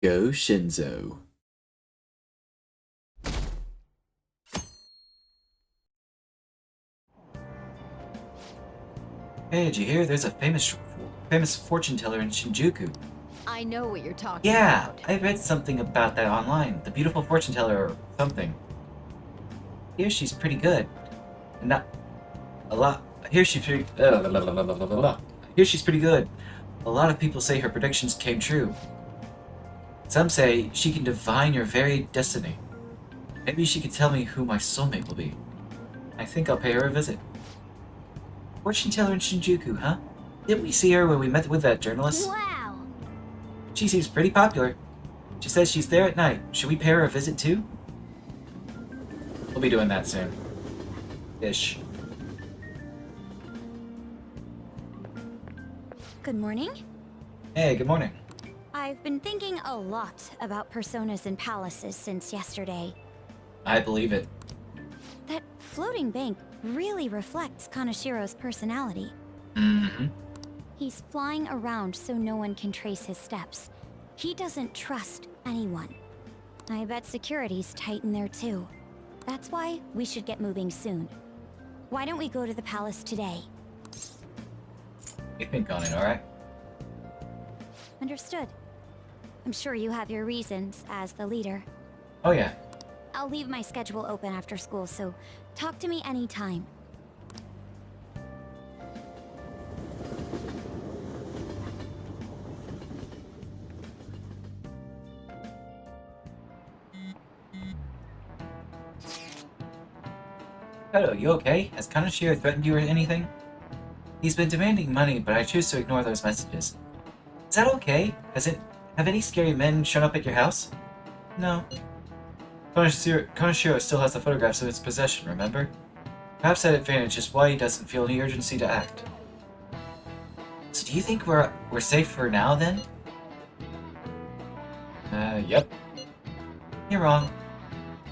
Goshinzo. Hey, did you hear? There's a famous fortune teller in Shinjuku. I know what you're talking Yeah, about. I read something about that online. The beautiful fortune teller or something. Here she's pretty good. Not a lot. Here she's pretty. Here she's pretty good. A lot of people say her predictions came true. Some say she can divine your very destiny. Maybe she could tell me who my soulmate will be. I think I'll pay her a visit. Fortune teller in Shinjuku, huh? Didn't we see her when we met with that journalist? Wow! She seems pretty popular. She says she's there at night. Should we pay her a visit too? We'll be doing that soon. Ish. Good morning. Hey, good morning. I've been thinking a lot about personas and palaces since yesterday. I believe it. That floating bank really reflects Kaneshiro's personality. Mm-hmm. He's flying around so no one can trace his steps. He doesn't trust anyone. I bet security's tight in there too. That's why we should get moving soon. Why don't we go to the palace today? You think on it, alright? Understood. I'm sure you have your reasons as the leader. Oh yeah. I'll leave my schedule open after school, so talk to me anytime. Hello, you okay? Has Kaneshiro threatened you or anything? He's been demanding money, but I choose to ignore those messages. Is that okay? Have any scary men shown up at your house? No. Kaneshiro still has the photographs in his possession, remember? Perhaps that advantage is why he doesn't feel any urgency to act. So do you think we're safe for now, then? Yep. You're wrong.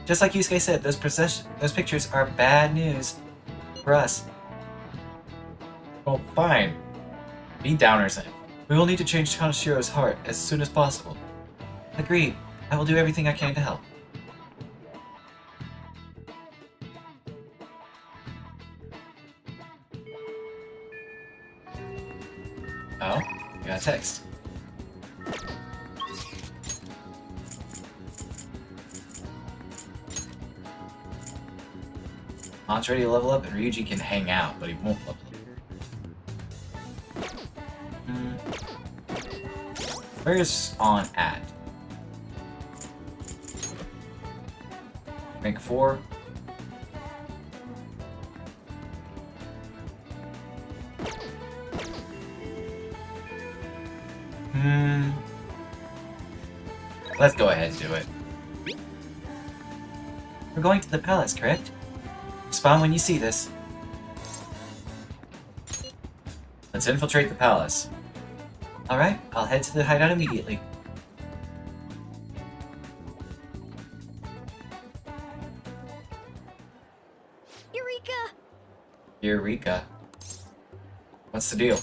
Just like Yusuke said, those pictures are bad news for us. Well, fine. Be downers then. We will need to change Kaneshiro's heart as soon as possible. Agreed. I will do everything I can to help. Oh, you got a text. Han's ready to level up, and Ryuji can hang out, but he won't level up. Where's On at? Rank 4. Let's go ahead and do it. We're going to the palace, correct? Respond when you see this. Let's infiltrate the palace. Alright, I'll head to the hideout immediately. Eureka! Eureka. What's the deal?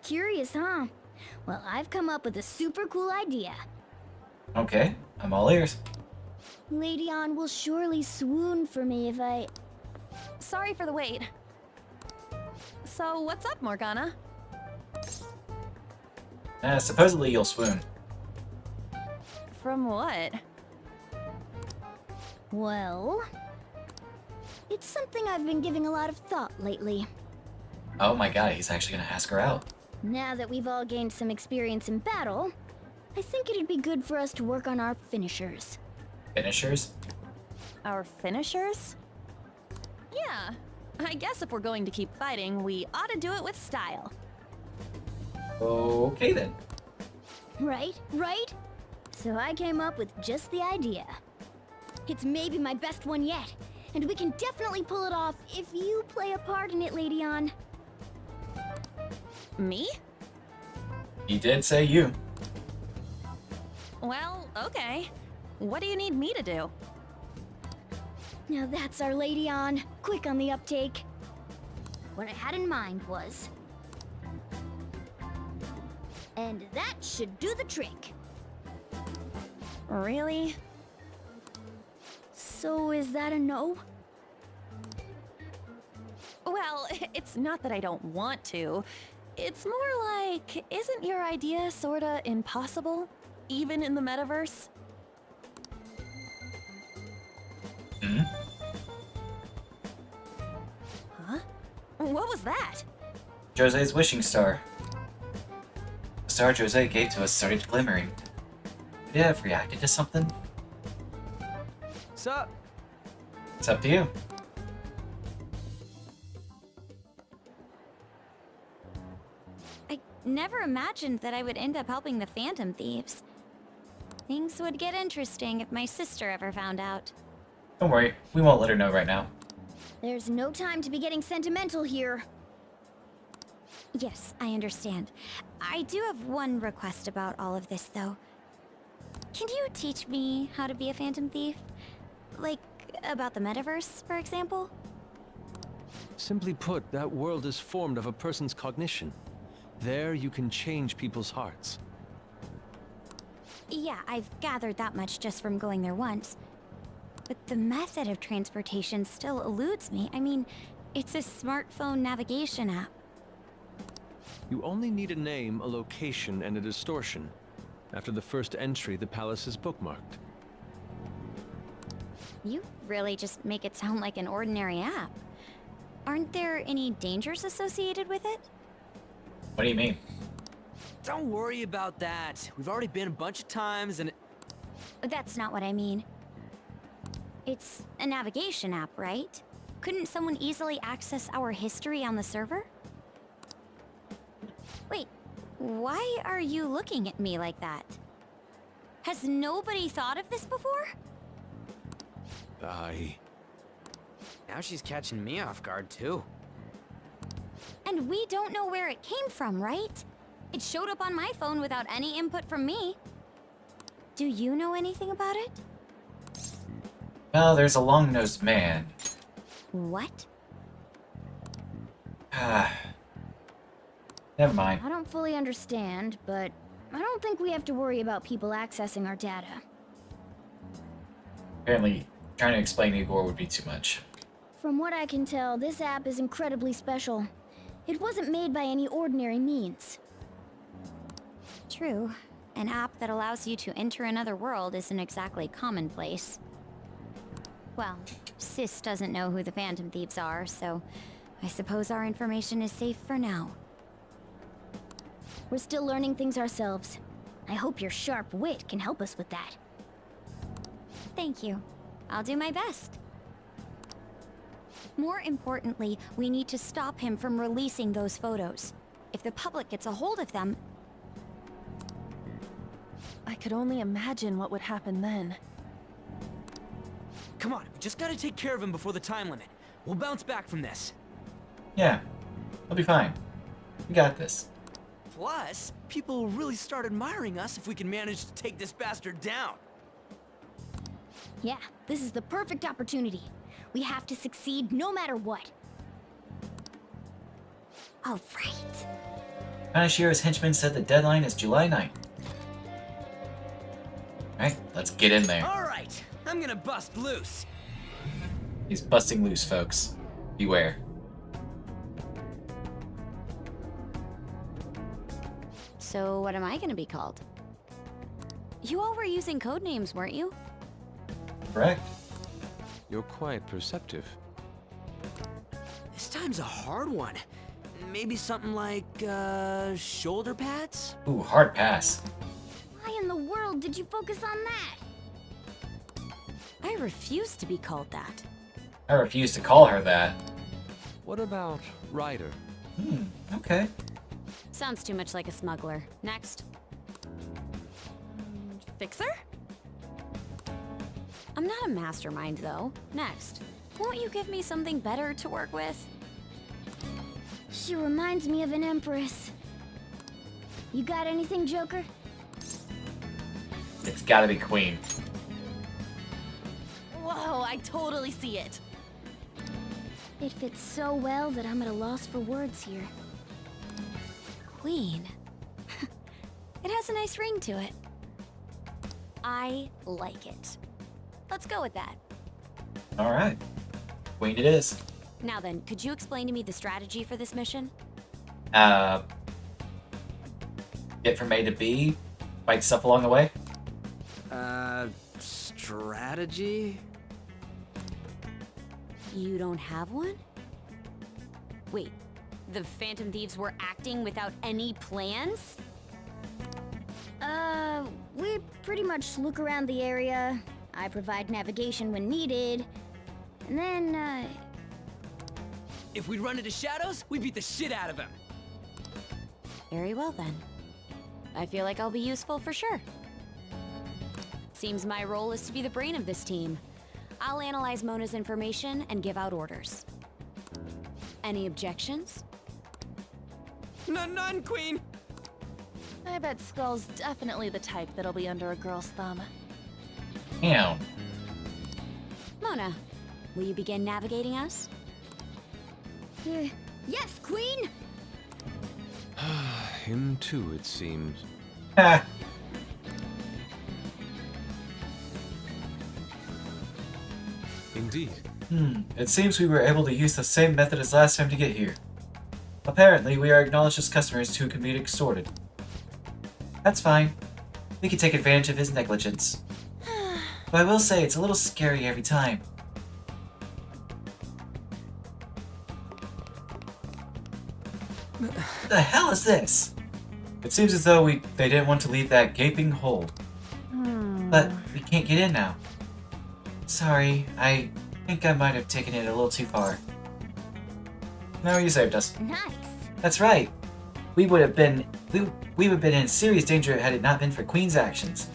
Curious, huh? Well, I've come up with a super cool idea. Okay, I'm all ears. Lady Ann will surely swoon for me if I... Sorry for the wait. So, what's up, Morgana? Supposedly you'll swoon. From what? Well... It's something I've been giving a lot of thought lately. Oh my god, he's actually gonna ask her out. Now that we've all gained some experience in battle, I think it'd be good for us to work on our finishers. Finishers? Our finishers? Yeah. I guess if we're going to keep fighting, we ought to do it with style. Okay then. Right? So I came up with just the idea. It's maybe my best one yet, and we can definitely pull it off if you play a part in it, Lady Ann. Me? He did say you. Well, okay. What do you need me to do? Now that's our Lady Ann, quick on the uptake. What I had in mind was... And that should do the trick. Really? So is that a no? Well, it's not that I don't want to. It's more like, isn't your idea sorta impossible? Even in the metaverse? Hmm? Huh? What was that? Jose's wishing star. The star Jose gave to us started glimmering. Could it have reacted to something? Sup? It's up to you. I never imagined that I would end up helping the Phantom Thieves. Things would get interesting if my sister ever found out. Don't worry, we won't let her know right now. There's no time to be getting sentimental here. Yes, I understand. I do have one request about all of this, though. Can you teach me how to be a Phantom Thief? Like, about the metaverse, for example? Simply put, that world is formed of a person's cognition. There you can change people's hearts. Yeah, I've gathered that much just from going there once. But the method of transportation still eludes me. I mean, it's a smartphone navigation app. You only need a name, a location, and a distortion. After the first entry, the palace is bookmarked. You really just make it sound like an ordinary app. Aren't there any dangers associated with it? What do you mean? Don't worry about that. We've already been a bunch of times and That's not what I mean. It's a navigation app, right? Couldn't someone easily access our history on the server? Wait, why are you looking at me like that? Has nobody thought of this before? now she's catching me off guard too. And we don't know where it came from, right? It showed up on my phone without any input from me. Do you know anything about it? Well, there's a long-nosed man. What? Never mind. I don't fully understand, but I don't think we have to worry about people accessing our data. Apparently, trying to explain Igor would be too much. From what I can tell, this app is incredibly special. It wasn't made by any ordinary means. True. An app that allows you to enter another world isn't exactly commonplace. Well, Sis doesn't know who the Phantom Thieves are, so I suppose our information is safe for now. We're still learning things ourselves. I hope your sharp wit can help us with that. Thank you. I'll do my best. More importantly, we need to stop him from releasing those photos. If the public gets a hold of them... I could only imagine what would happen then. Come on, we just gotta take care of him before the time limit. We'll bounce back from this. Yeah, I'll be fine. We got this. Plus, people will really start admiring us if we can manage to take this bastard down. Yeah, this is the perfect opportunity. We have to succeed no matter what. All right. Kaneshiro's henchman said the deadline is July 9th. Alright, let's get in there. All right, I'm gonna bust loose. He's busting loose, folks. Beware. So what am I gonna be called? You all were using code names, weren't you? Correct. You're quite perceptive. This time's a hard one. Maybe something like, shoulder pads? Ooh, hard pass. Why in the world did you focus on that? I refuse to be called that. I refuse to call her that. What about Ryder? Okay. Sounds too much like a smuggler. Next. Fixer? I'm not a mastermind, though. Next. Won't you give me something better to work with? She reminds me of an empress. You got anything, Joker? It's gotta be Queen. Whoa, I totally see it. It fits so well that I'm at a loss for words here. Queen. has a nice ring to it. I like it. Let's go with that. Alright. Queen it is. Now then, could you explain to me the strategy for this mission? Get from A to B, fight stuff along the way. Strategy? You don't have one? Wait, the Phantom Thieves were acting without any plans? We pretty much look around the area. I provide navigation when needed. And then, If we run into shadows, we beat the shit out of him. Very well then. I feel like I'll be useful for sure. Seems my role is to be the brain of this team. I'll analyze Mona's information and give out orders. Any objections? None, Queen! I bet Skull's definitely the type that'll be under a girl's thumb. Damn. Mona, will you begin navigating us? yes, Queen! Him too, it seems. Ha! Indeed. It seems we were able to use the same method as last time to get here. Apparently, we are acknowledged as customers who can be extorted. That's fine. We can take advantage of his negligence. But I will say, it's a little scary every time. The hell is this? It seems as though they didn't want to leave that gaping hole. But we can't get in now. Sorry, I think I might have taken it a little too far. No, you saved us. Nice. That's right. We would have been in serious danger had it not been for Queen's actions.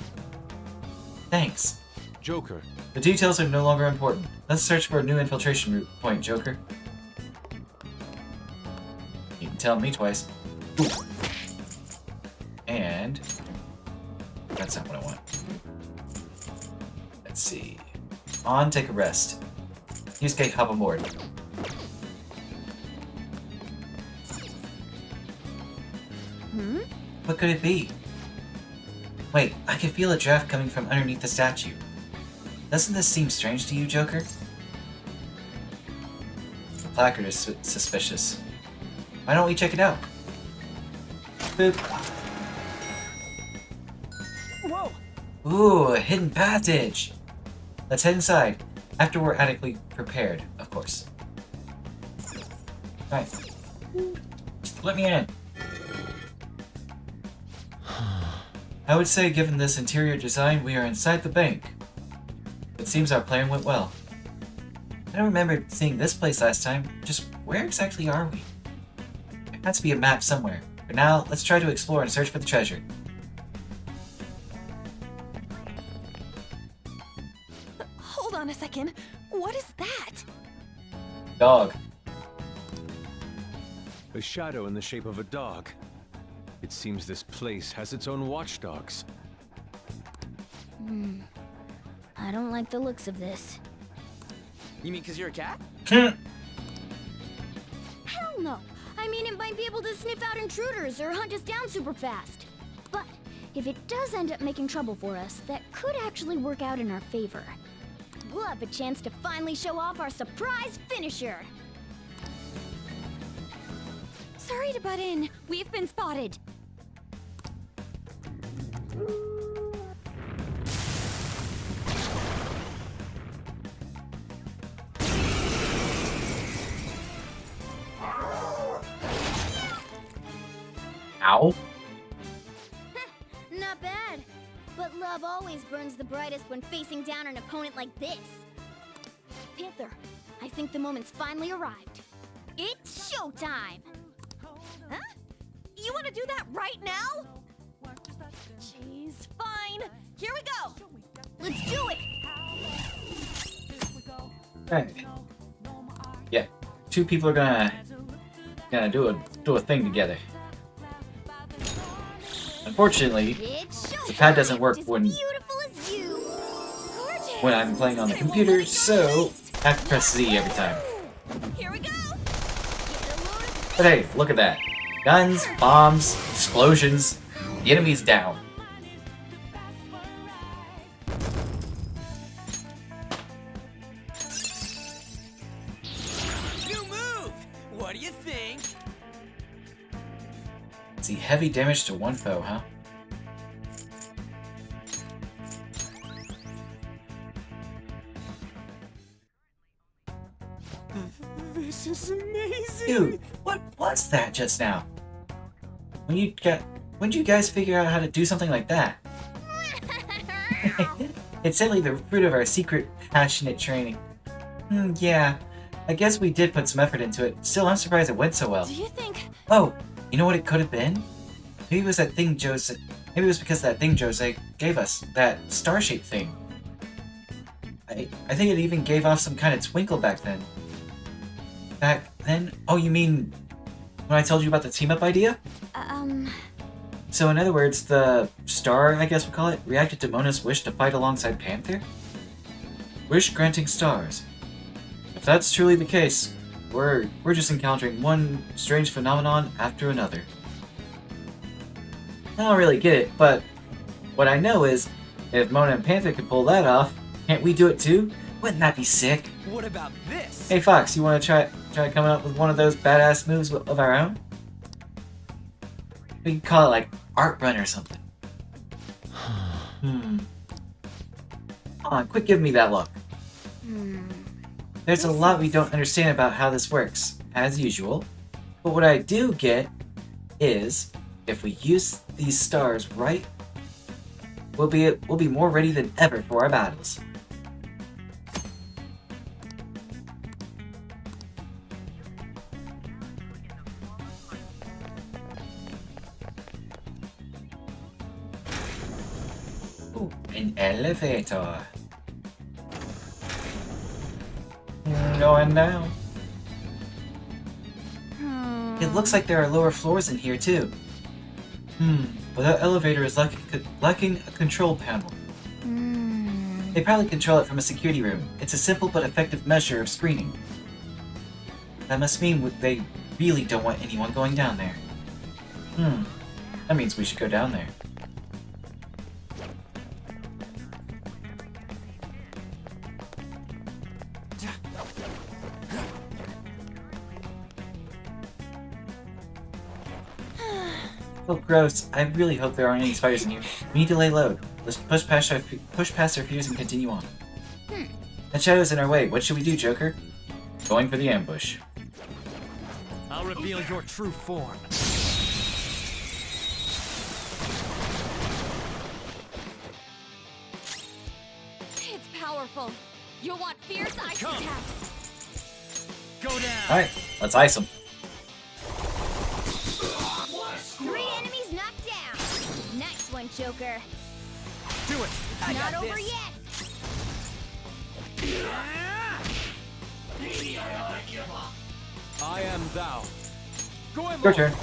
Thanks. Joker, The details are no longer important. Let's search for a new infiltration route point, Joker. You can tell me twice. Ooh. And that's not what I want. Let's see. On, take a rest. Yusuke, hop aboard. What could it be? Wait, I can feel a draft coming from underneath the statue. Doesn't this seem strange to you, Joker? The placard is suspicious. Why don't we check it out? Boop. Whoa! Ooh, a hidden passage! Let's head inside, after we're adequately prepared, of course. Alright. Just let me in. I would say, given this interior design, we are inside the bank. It seems our plan went well. I don't remember seeing this place last time. Just where exactly are we? There has to be a map somewhere. For now, let's try to explore and search for the treasure. Hold on a second. What is that? Dog. A shadow in the shape of a dog. It seems this place has its own watchdogs. I don't like the looks of this. You mean because you're a cat? Hell no! I mean, it might be able to sniff out intruders or hunt us down super fast. But if it does end up making trouble for us, that could actually work out in our favor. We'll have a chance to finally show off our surprise finisher! Sorry to butt in. We've been spotted. Ow. Not bad. But love always burns the brightest when facing down an opponent like this. Panther, I think the moment's finally arrived. It's showtime! Huh? You want to do that right now? Jeez, fine. Here we go. Let's do it! Hey. Yeah, two people are gonna do a thing together. Unfortunately, It's showtime! the pad doesn't work As when beautiful as you! Gorgeous! I'm playing on the computer, so I have to press Z every time. Here we go. But hey, look at that. Guns, bombs, explosions. The enemy's down. New move! What do you think? See, heavy damage to one foe, huh? This is amazing! Dude, what was that just now? When you guys figure out how to do something like that? It's simply the fruit of our secret, passionate training. Yeah, I guess we did put some effort into it. Still, I'm surprised it went so well. Do you think... Oh, you know what it could have been? Maybe it was that thing Jose. Maybe it was because of that thing Jose gave us, that star-shaped thing. I think it even gave off some kind of twinkle back then. Back then? Oh, you mean when I told you about the team-up idea? So in other words, the star, I guess we'll call it, reacted to Mona's wish to fight alongside Panther? Wish-granting stars. If that's truly the case, we're just encountering one strange phenomenon after another. I don't really get it, but what I know is, if Mona and Panther can pull that off, can't we do it too? Wouldn't that be sick? What about this? Hey Fox, you want to try coming up with one of those badass moves of our own? We can call it like Art Run or something. Come on, quit giving me that look. There's a lot we don't understand about how this works, as usual. But what I do get is, if we use these stars right, we'll be more ready than ever for our battles. Ooh, an elevator. Going down. It looks like there are lower floors in here too. But that elevator is lacking a control panel. They probably control it from a security room. It's a simple but effective measure of screening. That must mean they really don't want anyone going down there. That means we should go down there. Oh, gross. I really hope there aren't any spiders in here. We need to lay low. Let's push past our fears and continue on. That shadow's in our way. What should we do, Joker? Going for the ambush. I'll reveal your true form. It's powerful. You'll want fierce ice Come. attacks. Go down. Alright, let's ice them. 3 enemies knocked down. Nice one, Joker. Do it. I Not got over this. yet. I am thou. Go in, Your Lord. turn.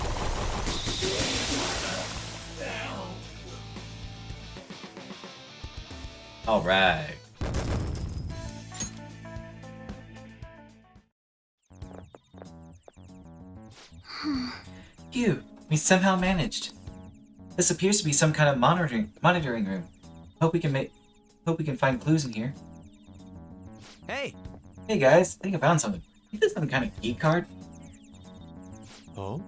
Alright. Phew, we somehow managed. This appears to be some kind of monitoring room. Hope we can find clues in here. Hey, Hey guys, I think I found something. Is this some kind of key card? Oh?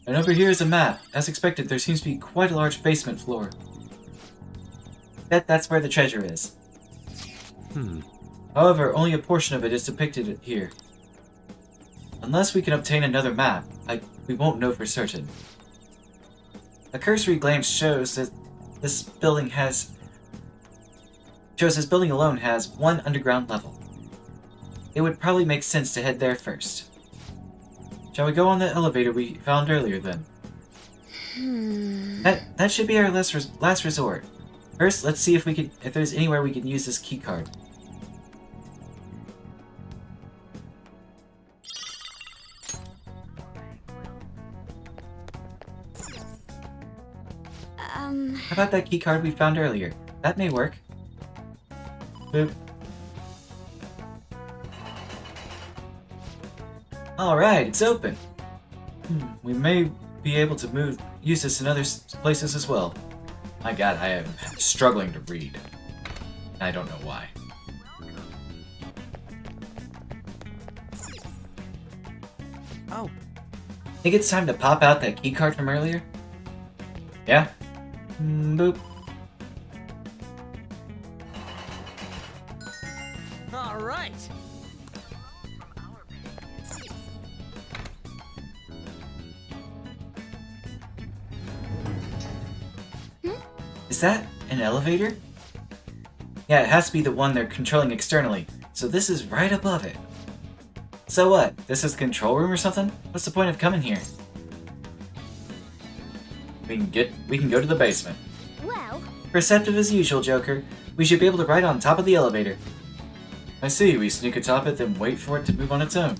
And over here is a map. As expected, there seems to be quite a large basement floor. That's where the treasure is. However, only a portion of it is depicted here. Unless we can obtain another map, we won't know for certain. A cursory glance shows that this building alone has one underground level. It would probably make sense to head there first. Shall we go on the elevator we found earlier then? That should be our last resort. First, let's see if there's anywhere we can use this key card. How about that key card we found earlier? That may work. Boop. Alright, it's open. We may be able to move use this in other places as well. My god, I am struggling to read. I don't know why. Oh, Think it's time to pop out that keycard from earlier? Yeah? Boop. all right. Is that an elevator? Yeah, it has to be the one they're controlling externally, so this is right above it. So what? This is the control room or something? What's the point of coming here? We can go to the basement. Well, Receptive as usual, Joker. We should be able to ride on top of the elevator. I see, we sneak atop it, then wait for it to move on its own.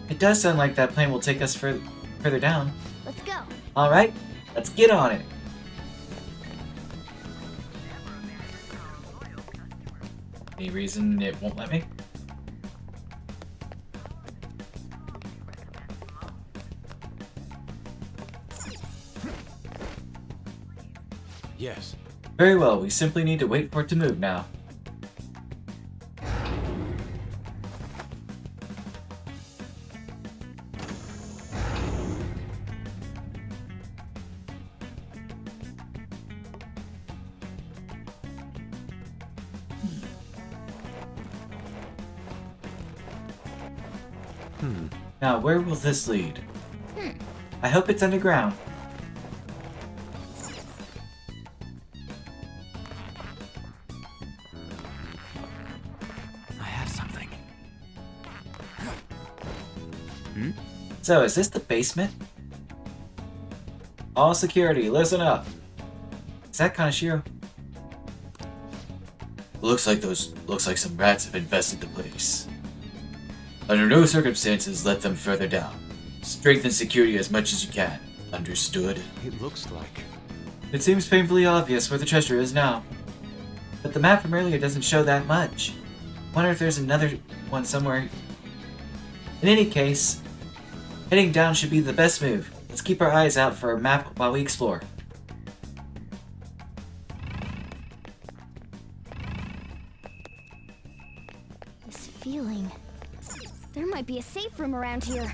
It does sound like that plane will take us further down. let's go. Alright, let's get on it. Any reason it won't let me? Yes. Very well, we simply need to wait for it to move now. Now, where will this lead? I hope it's underground. I have something. So, is this the basement? All security, listen up. Is that Kaneshiro? Looks like some rats have infested the place. Under no circumstances, let them further down. Strengthen security as much as you can. Understood? It looks like. It seems painfully obvious where the treasure is now. But the map from earlier doesn't show that much. Wonder if there's another one somewhere. In any case, heading down should be the best move. Let's keep our eyes out for a map while we explore. This feeling. There might be a safe room around here.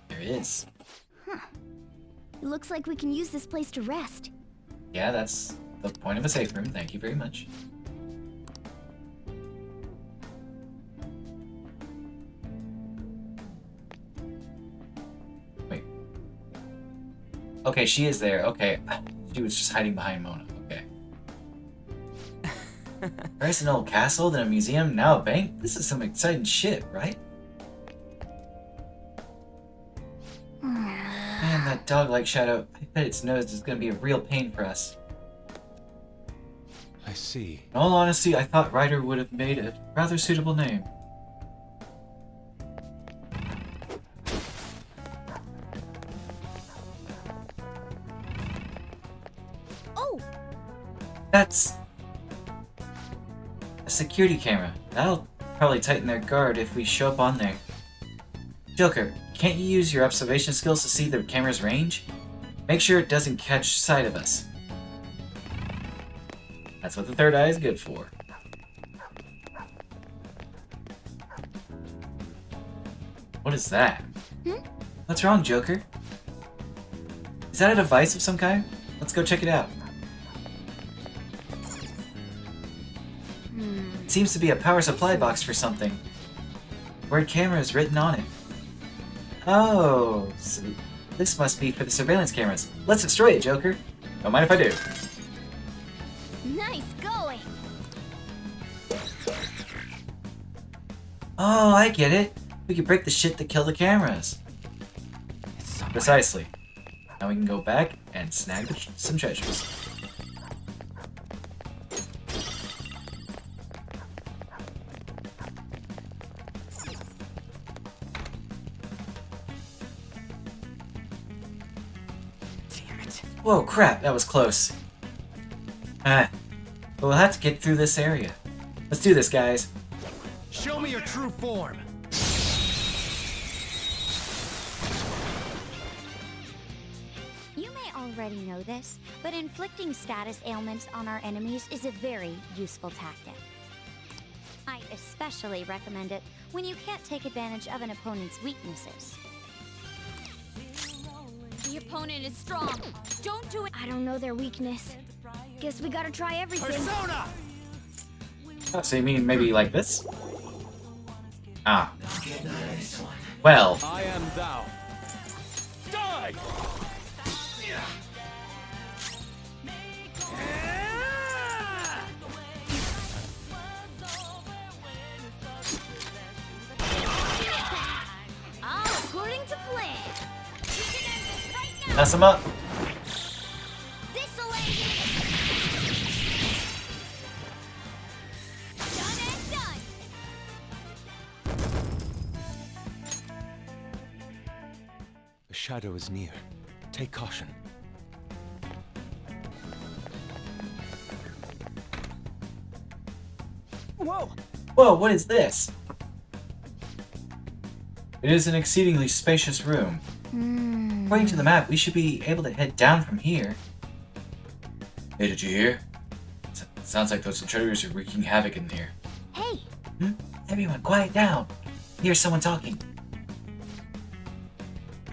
There is. It looks like we can use this place to rest. Yeah, that's the point of a safe room. Thank you very much. Wait. Okay, she is there. Okay. She was just hiding behind Mona. Okay. First an old castle, then a museum, now a bank? This is some exciting shit, right? Man, that dog-like shadow, I bet its nose is gonna be a real pain for us. I see. In all honesty, I thought Ryder would have made a rather suitable name. Oh, That's a security camera. That'll probably tighten their guard if we show up on there. Joker, can't you use your observation skills to see the camera's range? Make sure it doesn't catch sight of us. That's what the third eye is good for. What is that? What's wrong, Joker? Is that a device of some kind? Let's go check it out. It seems to be a power supply box for something. Word camera is written on it. Oh, so this must be for the surveillance cameras. Let's destroy it, Joker. Don't mind if I do. nice going. Oh, I get it. We could break the shit that kill the cameras. It's somewhere. Precisely. Now we can go back and snag some treasures. Damn it. Whoa, crap, that was close. But we'll have to get through this area. Let's do this, guys. Show me your true form. may already know this, but inflicting status ailments on our enemies is a very useful tactic. I especially recommend it when you can't take advantage of an opponent's weaknesses. The opponent is strong. Don't do it. I don't know their weakness. Guess we gotta try everything. Persona! Oh, so you mean maybe like this? Ah. Well, I am thou. Die! All according to plan. mess him up. This'll end it. Done and done. The shadow is near. Take caution. Whoa! Whoa, what is this? It is an exceedingly spacious room. According to the map, we should be able to head down from here. Hey, did you hear? Sounds like those intruders are wreaking havoc in here. Hey, Everyone, quiet down. Here's someone talking.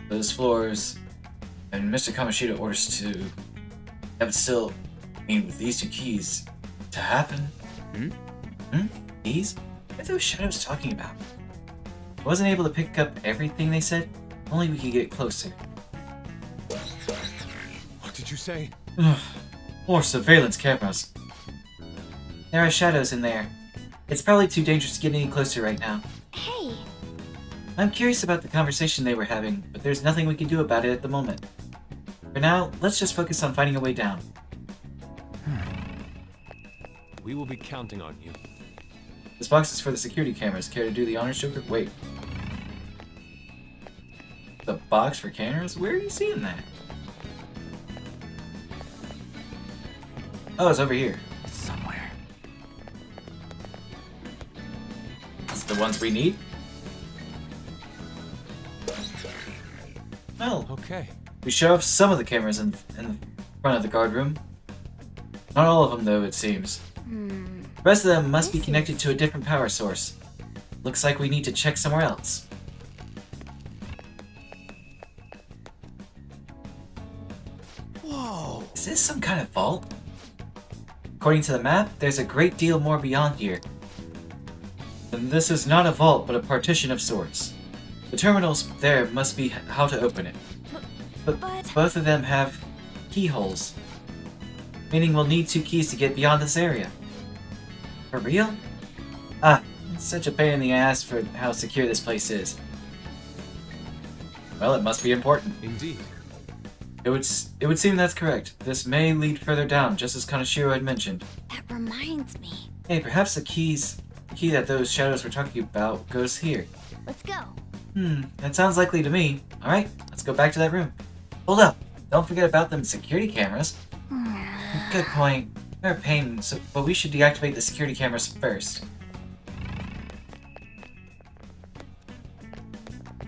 Those floors, and Mr. Kaneshiro orders to have it still. I mean, with these two keys to happen. Keys? What are those shadows talking about? I wasn't able to pick up everything they said. Only we could get closer. What did you say? More surveillance cameras. There are shadows in there. It's probably too dangerous to get any closer right now. hey. I'm curious about the conversation they were having, but there's nothing we can do about it at the moment. For now, let's just focus on finding a way down. We will be counting on you. This box is for the security cameras. Care to do the honors, Joker? Wait. The box for cameras? Where are you seeing that? Oh, it's over here. Somewhere. It's the ones we need? Well, Okay. we show off some of the cameras in the front of the guard room. Not all of them, though, it seems. The rest of them must be connected to a different power source. Looks like we need to check somewhere else. Whoa! Is this some kind of vault? According to the map, there's a great deal more beyond here. And this is not a vault, but a partition of sorts. The terminals there must be how to open it. But both of them have keyholes. Meaning we'll need 2 keys to get beyond this area. For real? Ah, it's such a pain in the ass for how secure this place is. Well, it must be important. Indeed. It would seem that's correct. This may lead further down, just as Kaneshiro had mentioned. That reminds me. Hey, perhaps the key that those shadows were talking about goes here. Let's go. That sounds likely to me. Alright, let's go back to that room. Hold up! Don't forget about them security cameras. Good point. They're a pain, but we should deactivate the security cameras first.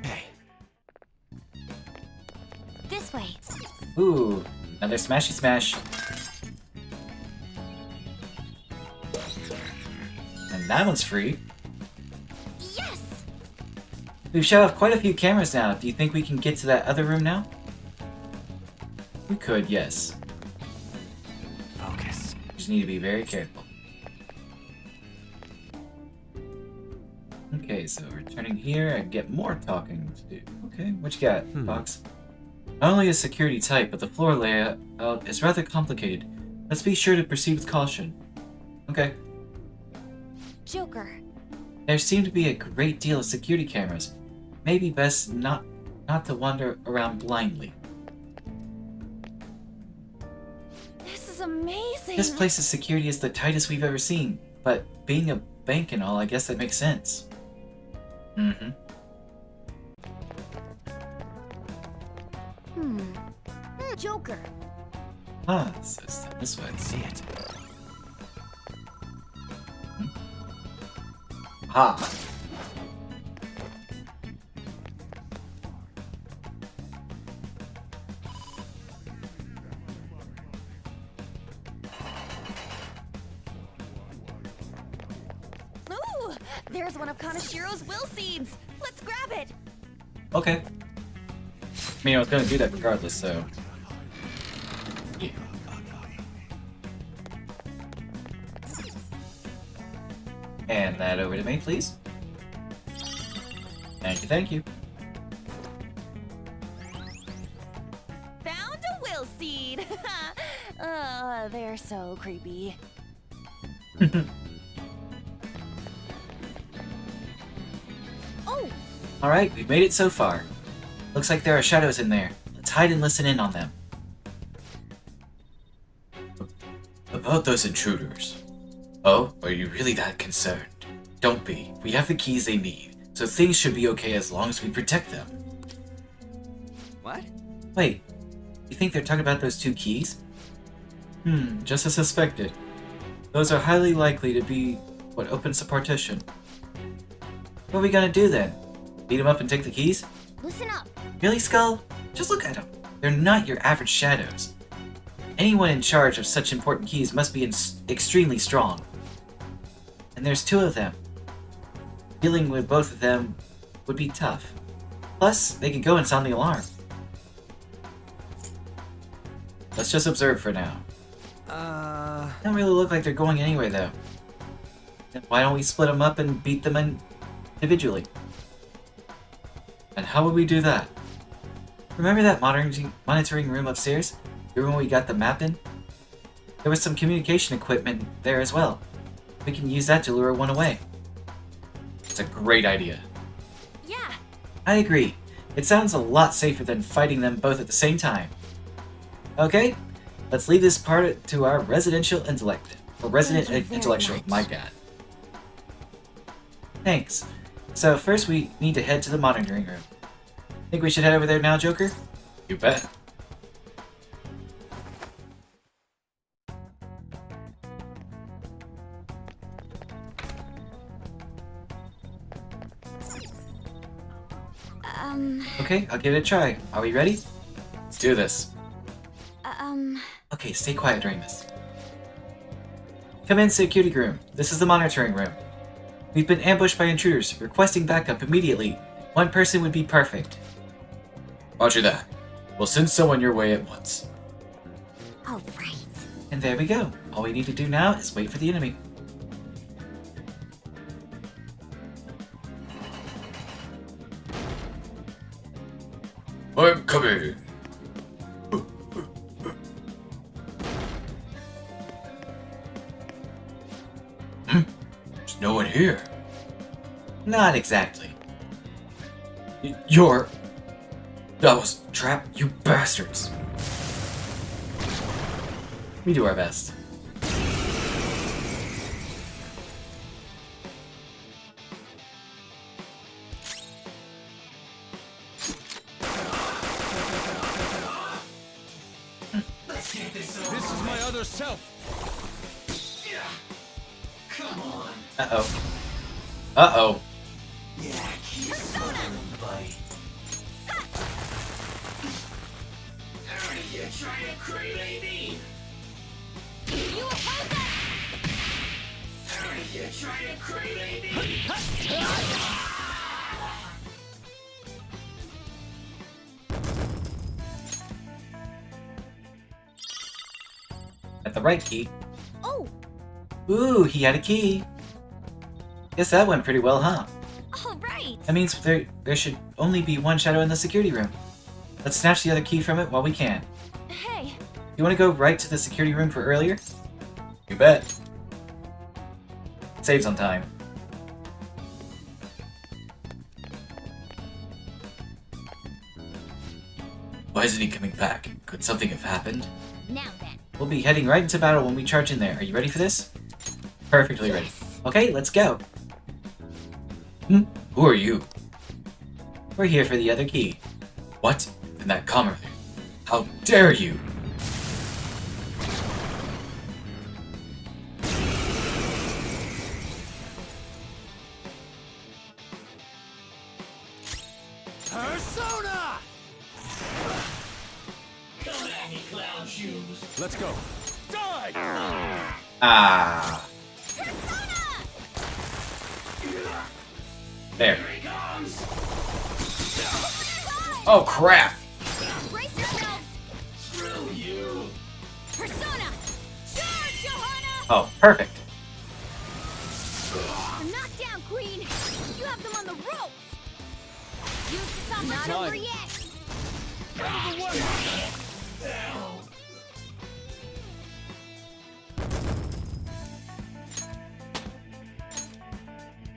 Hey, This way. Ooh, another smashy smash. And that one's free. Yes! We've shut off quite a few cameras now. Do you think we can get to that other room now? We could, yes. focus. Just need to be very careful. Okay, so returning here, I get more talking to do. Okay, what you got, Fox? Not only is security tight, but the floor layout is rather complicated. Let's be sure to proceed with caution. Okay. Joker. There seem to be a great deal of security cameras. Maybe best not to wander around blindly. This is amazing. This place's security is the tightest we've ever seen, but being a bank and all, I guess that makes sense. Joker. Ah, so it's this way. See it. Ha! There's one of Kaneshiro's will seeds. Let's grab it. Okay. I mean, I was gonna do that regardless, so... Yeah. Hand that over to me, please. Thank you, thank you. Found a will seed. They're so creepy. Oh, Alright, we've made it so far. Looks like there are shadows in there. Let's hide and listen in on them. About those intruders. Oh, are you really that concerned? Don't be. We have the keys they need, so things should be okay as long as we protect them. What? Wait, you think they're talking about those 2 keys? Just as suspected. Those are highly likely to be what opens the partition. What are we gonna do then? Beat them up and take the keys? Listen up. Really, Skull? Just look at them. They're not your average shadows. Anyone in charge of such important keys must be extremely strong. And there's 2 of them. Dealing with both of them would be tough. Plus, they could go and sound the alarm. Let's just observe for now. They don't really look like they're going anywhere, though. Then why don't we split them up and beat them individually? And how would we do that? Remember that monitoring room upstairs? The room we got the map in? There was some communication equipment there as well. We can use that to lure one away. It's a great idea. yeah. I agree. It sounds a lot safer than fighting them both at the same time. Okay, let's leave this part to our residential intellect. Or resident Thank you very intellectual, much. my bad. Thanks. So first we need to head to the monitoring room. Think we should head over there now, Joker? You bet. Okay, I'll give it a try. Are we ready? Let's do this. Okay, stay quiet during this. Come in, security room. This is the monitoring room. We've been ambushed by intruders, requesting backup immediately. 1 person would be perfect. Roger that. We'll send someone your way at once. All right. And there we go. All we need to do now is wait for the enemy. I'm coming. There's no one here. Not exactly. You're... That was a trap, you bastards. We do our best. This is my other self. Uh-oh. Uh-oh. You oppose us! At the right key. Oh, Ooh, he had a key. Guess that went pretty well, huh? all right. That means there should only be 1 shadow in the security room. Let's snatch the other key from it while we can. Hey, You want to go right to the security room for earlier? You bet. Saves on time. Why isn't he coming back? Could something have happened? Now then. We'll be heading right into battle when we charge in there. Are you ready for this? Perfectly ready. Okay, let's go. Who are you? We're here for the other key. What? In that common room? How dare you? Persona! Let's go. Die! Ah. Persona! There. Oh crap! Brace yourselves! Persona! Charge, Johanna! Oh, perfect. You're knocked down, Queen! You have them on the ropes! Use the sun, not over yet!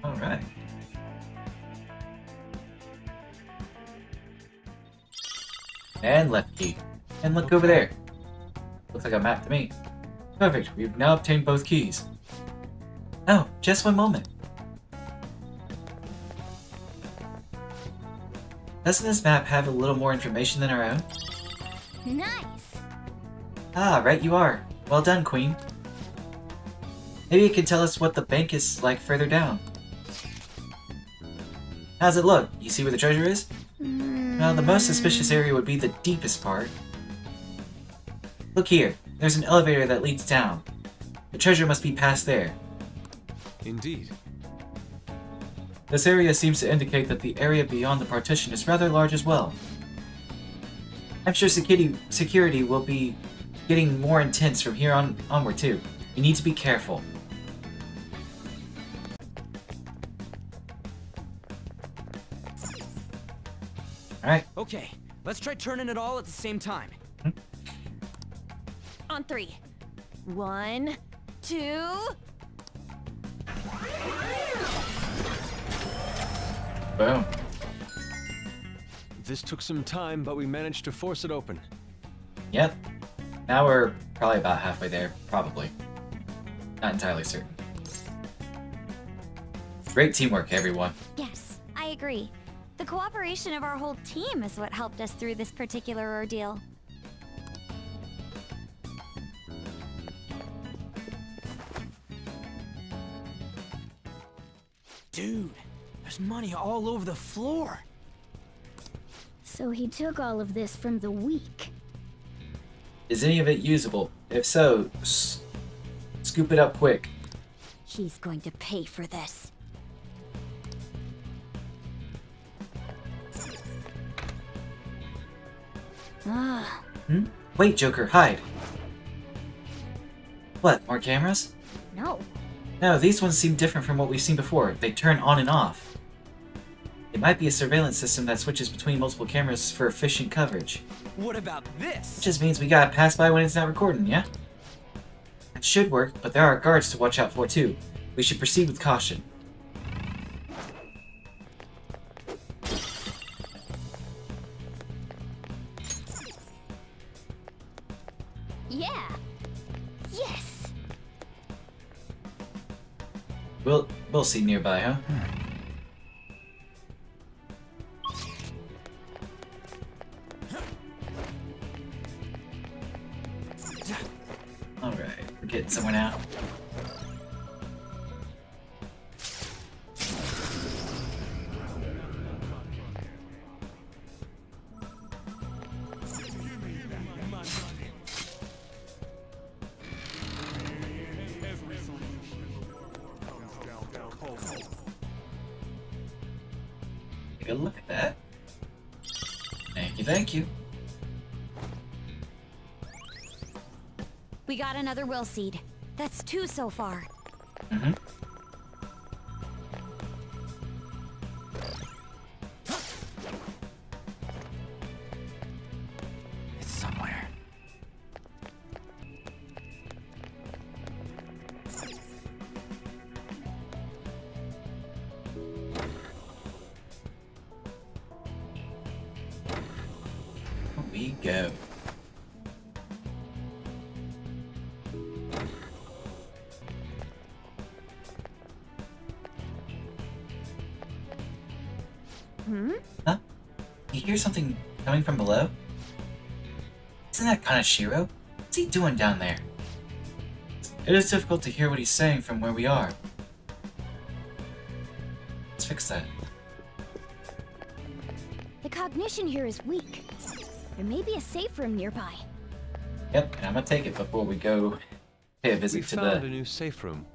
Alright. And left key. And look over there. Looks like a map to me. Perfect, we've now obtained both keys. Oh, just one moment. Doesn't this map have a little more information than our own? Nice! Ah, right you are. Well done, Queen. Maybe you can tell us what the bank is like further down. How's it look? You see where the treasure is? Well, the most suspicious area would be the deepest part. Look here. There's an elevator that leads down. The treasure must be past there. Indeed. This area seems to indicate that the area beyond the partition is rather large as well. I'm sure security will be getting more intense from here onward too. We need to be careful. Alright. Okay, let's try turning it all at the same time. On 3. 1, 2. Boom. This took some time, but we managed to force it open. Yep. Now we're probably about halfway there. Probably. Not entirely certain. Great teamwork, everyone. Yes, I agree. The cooperation of our whole team is what helped us through this particular ordeal. Dude, there's money all over the floor. So he took all of this from the weak. Is any of it usable? If so, scoop it up quick. He's going to pay for this. Ah, Wait, Joker, hide. What, more cameras? No. No, these ones seem different from what we've seen before. They turn on and off. It might be a surveillance system that switches between multiple cameras for efficient coverage. What about this? Just means we gotta pass by when it's not recording, yeah? That should work, but there are guards to watch out for too. We should proceed with caution. Yeah. Yes. We'll see nearby, huh? Alright, we're getting someone out. Take a look at that. Thank you, thank you. we got another will seed. That's 2 so far. Mm-hmm. It's somewhere. Here we go. Huh? You hear something coming from below? Isn't that Kaneshiro? What's he doing down there? It is difficult to hear what he's saying from where we are. Let's fix that. The cognition here is weak. There may be a safe room nearby. Yep, and I'm gonna take it before we go pay a We visit to found a the new safe room.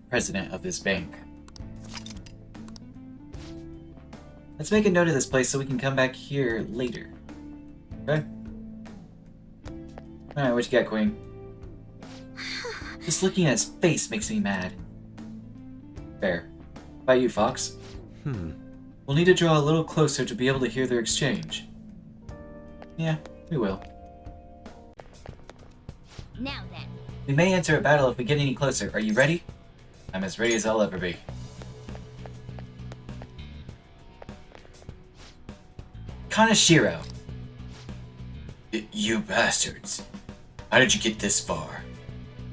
president of this bank. Let's make a note of this place so we can come back here later. Okay? Alright, what you got, Queen? Just looking at his face makes me mad. Fair. How about you, Fox? We'll need to draw a little closer to be able to hear their exchange. Yeah, we will. Now then. We may enter a battle if we get any closer. Are you ready? I'm as ready as I'll ever be. Kaneshiro. You bastards. How did you get this far?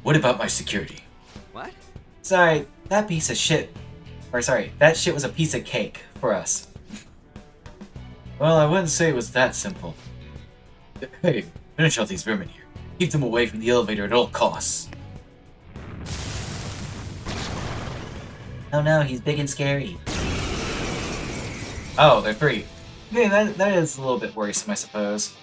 What about my security? What? Sorry, that piece of shit... Or sorry, that shit was a piece of cake for us. Well, I wouldn't say it was that simple. Hey, finish all these vermin here. Keep them away from the elevator at all costs. Oh no, he's big and scary. Oh, they're free. Okay, that is a little bit worrisome, I suppose.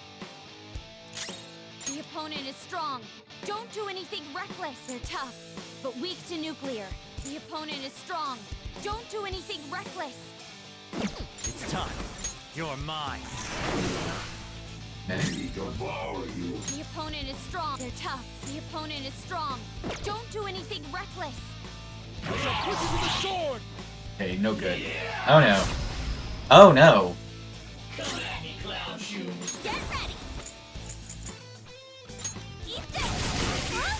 The opponent is strong. Don't do anything reckless. They're tough, but weak to nuclear. The opponent is strong. Don't do anything reckless. It's time. You're mine. The opponent is strong. They're tough. The opponent is strong. Don't do anything reckless. Hey, no good. Oh no. Oh no. Get ready. Eat this. Huh?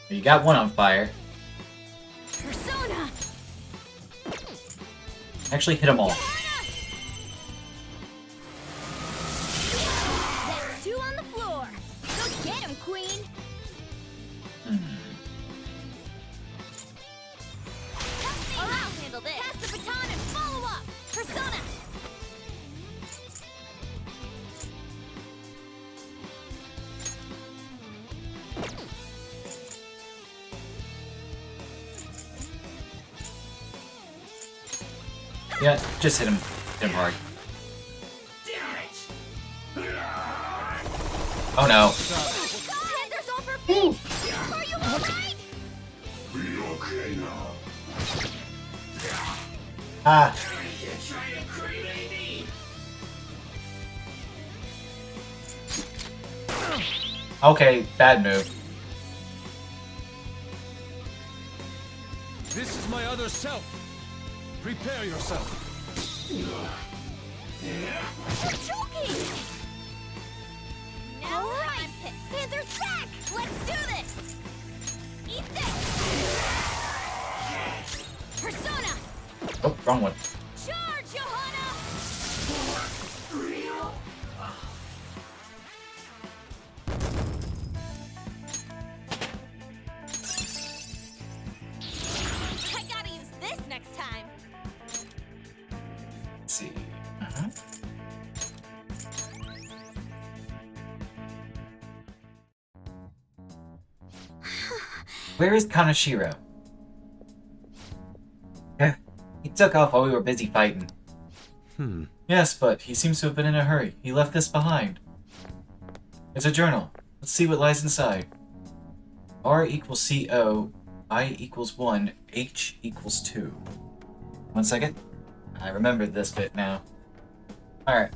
You got one on fire. Persona. Actually hit them all. That's 2 on the floor. Go get him, Queen. I'll handle this. Pass the baton and follow up. Persona. Yeah, just hit him. Hit him hard. Oh no. Heathers over feet. Are you alright? Ah. Okay, bad move. This is my other self. Prepare yourself. You're choking. Now I'm pissed. Panther's back. Let's do this. Eat this. Persona. Oh, wrong one. Charge, Johanna. I gotta use this next time. Let's see. Where is Kaneshiro? He took off while we were busy fighting. Yes, but he seems to have been in a hurry. He left this behind. It's a journal. Let's see what lies inside. R equals CO, I equals 1, H equals 2. 1 second. I remember this bit now. Alright.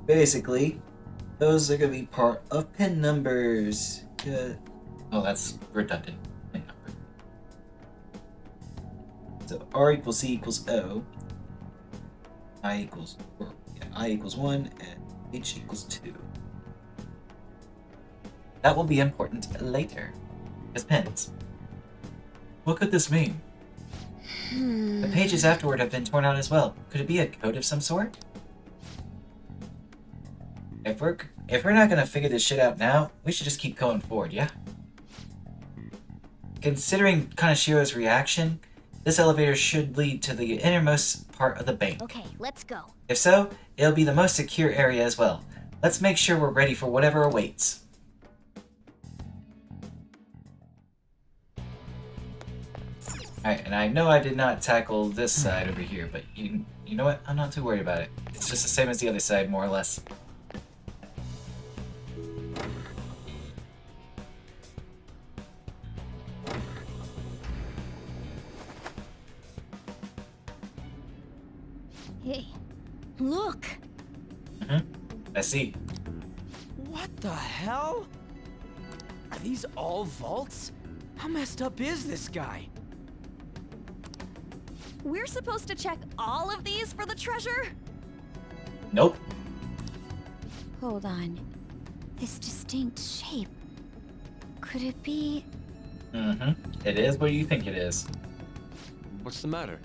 Basically, those are going to be part of pin numbers. Oh, that's redundant. Pin number. So R equals C equals O. I equals 1 and H equals 2. That will be important later. As pins. What could this mean? The pages afterward have been torn out as well. Could it be a code of some sort? If we're not gonna figure this shit out now, we should just keep going forward, yeah? Considering Kaneshiro's reaction, this elevator should lead to the innermost part of the bank. Okay, let's go. If so, it'll be the most secure area as well. Let's make sure we're ready for whatever awaits. Alright, and I know I did not tackle this side over here, but you know what? I'm not too worried about it. It's just the same as the other side, more or less. Hey, look! I see. What the hell? Are these all vaults? How messed up is this guy? We're supposed to check all of these for the treasure? Nope. Hold on. This distinct shape. Could it be... It is what you think it is. What's the matter?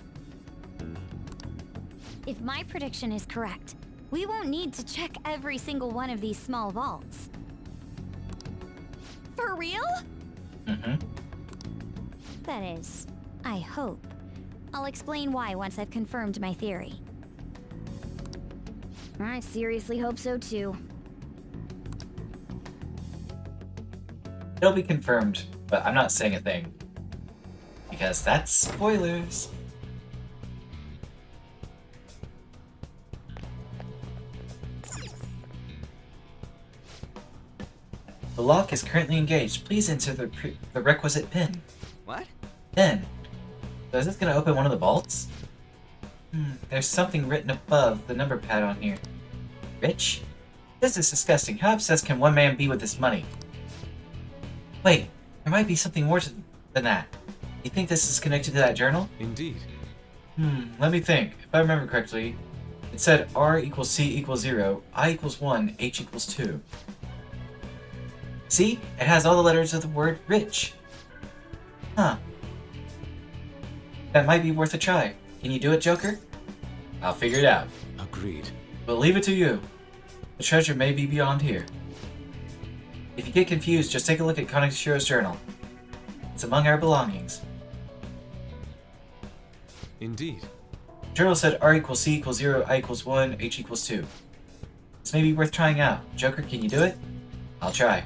If my prediction is correct, we won't need to check every single one of these small vaults. For real? That is, I hope. I'll explain why once I've confirmed my theory. I seriously hope so too. It'll be confirmed, but I'm not saying a thing. Because that's spoilers. The lock is currently engaged. Please enter the requisite pin. What? Pin. So is this gonna open one of the vaults? There's something written above the number pad on here. Rich? This is disgusting. How obsessed can one man be with his money? Wait, there might be something more than that. You think this is connected to that journal? Indeed. Let me think. If I remember correctly, it said R equals C equals 0, I equals 1, H equals 2. See? It has all the letters of the word rich. Huh. That might be worth a try. Can you do it, Joker? I'll figure it out. Agreed. But leave it to you. The treasure may be beyond here. If you get confused, just take a look at Kaneshiro's journal. It's among our belongings. Indeed. The journal said R equals C equals 0, I equals 1, H equals 2. This may be worth trying out. Joker, can you do it? I'll try.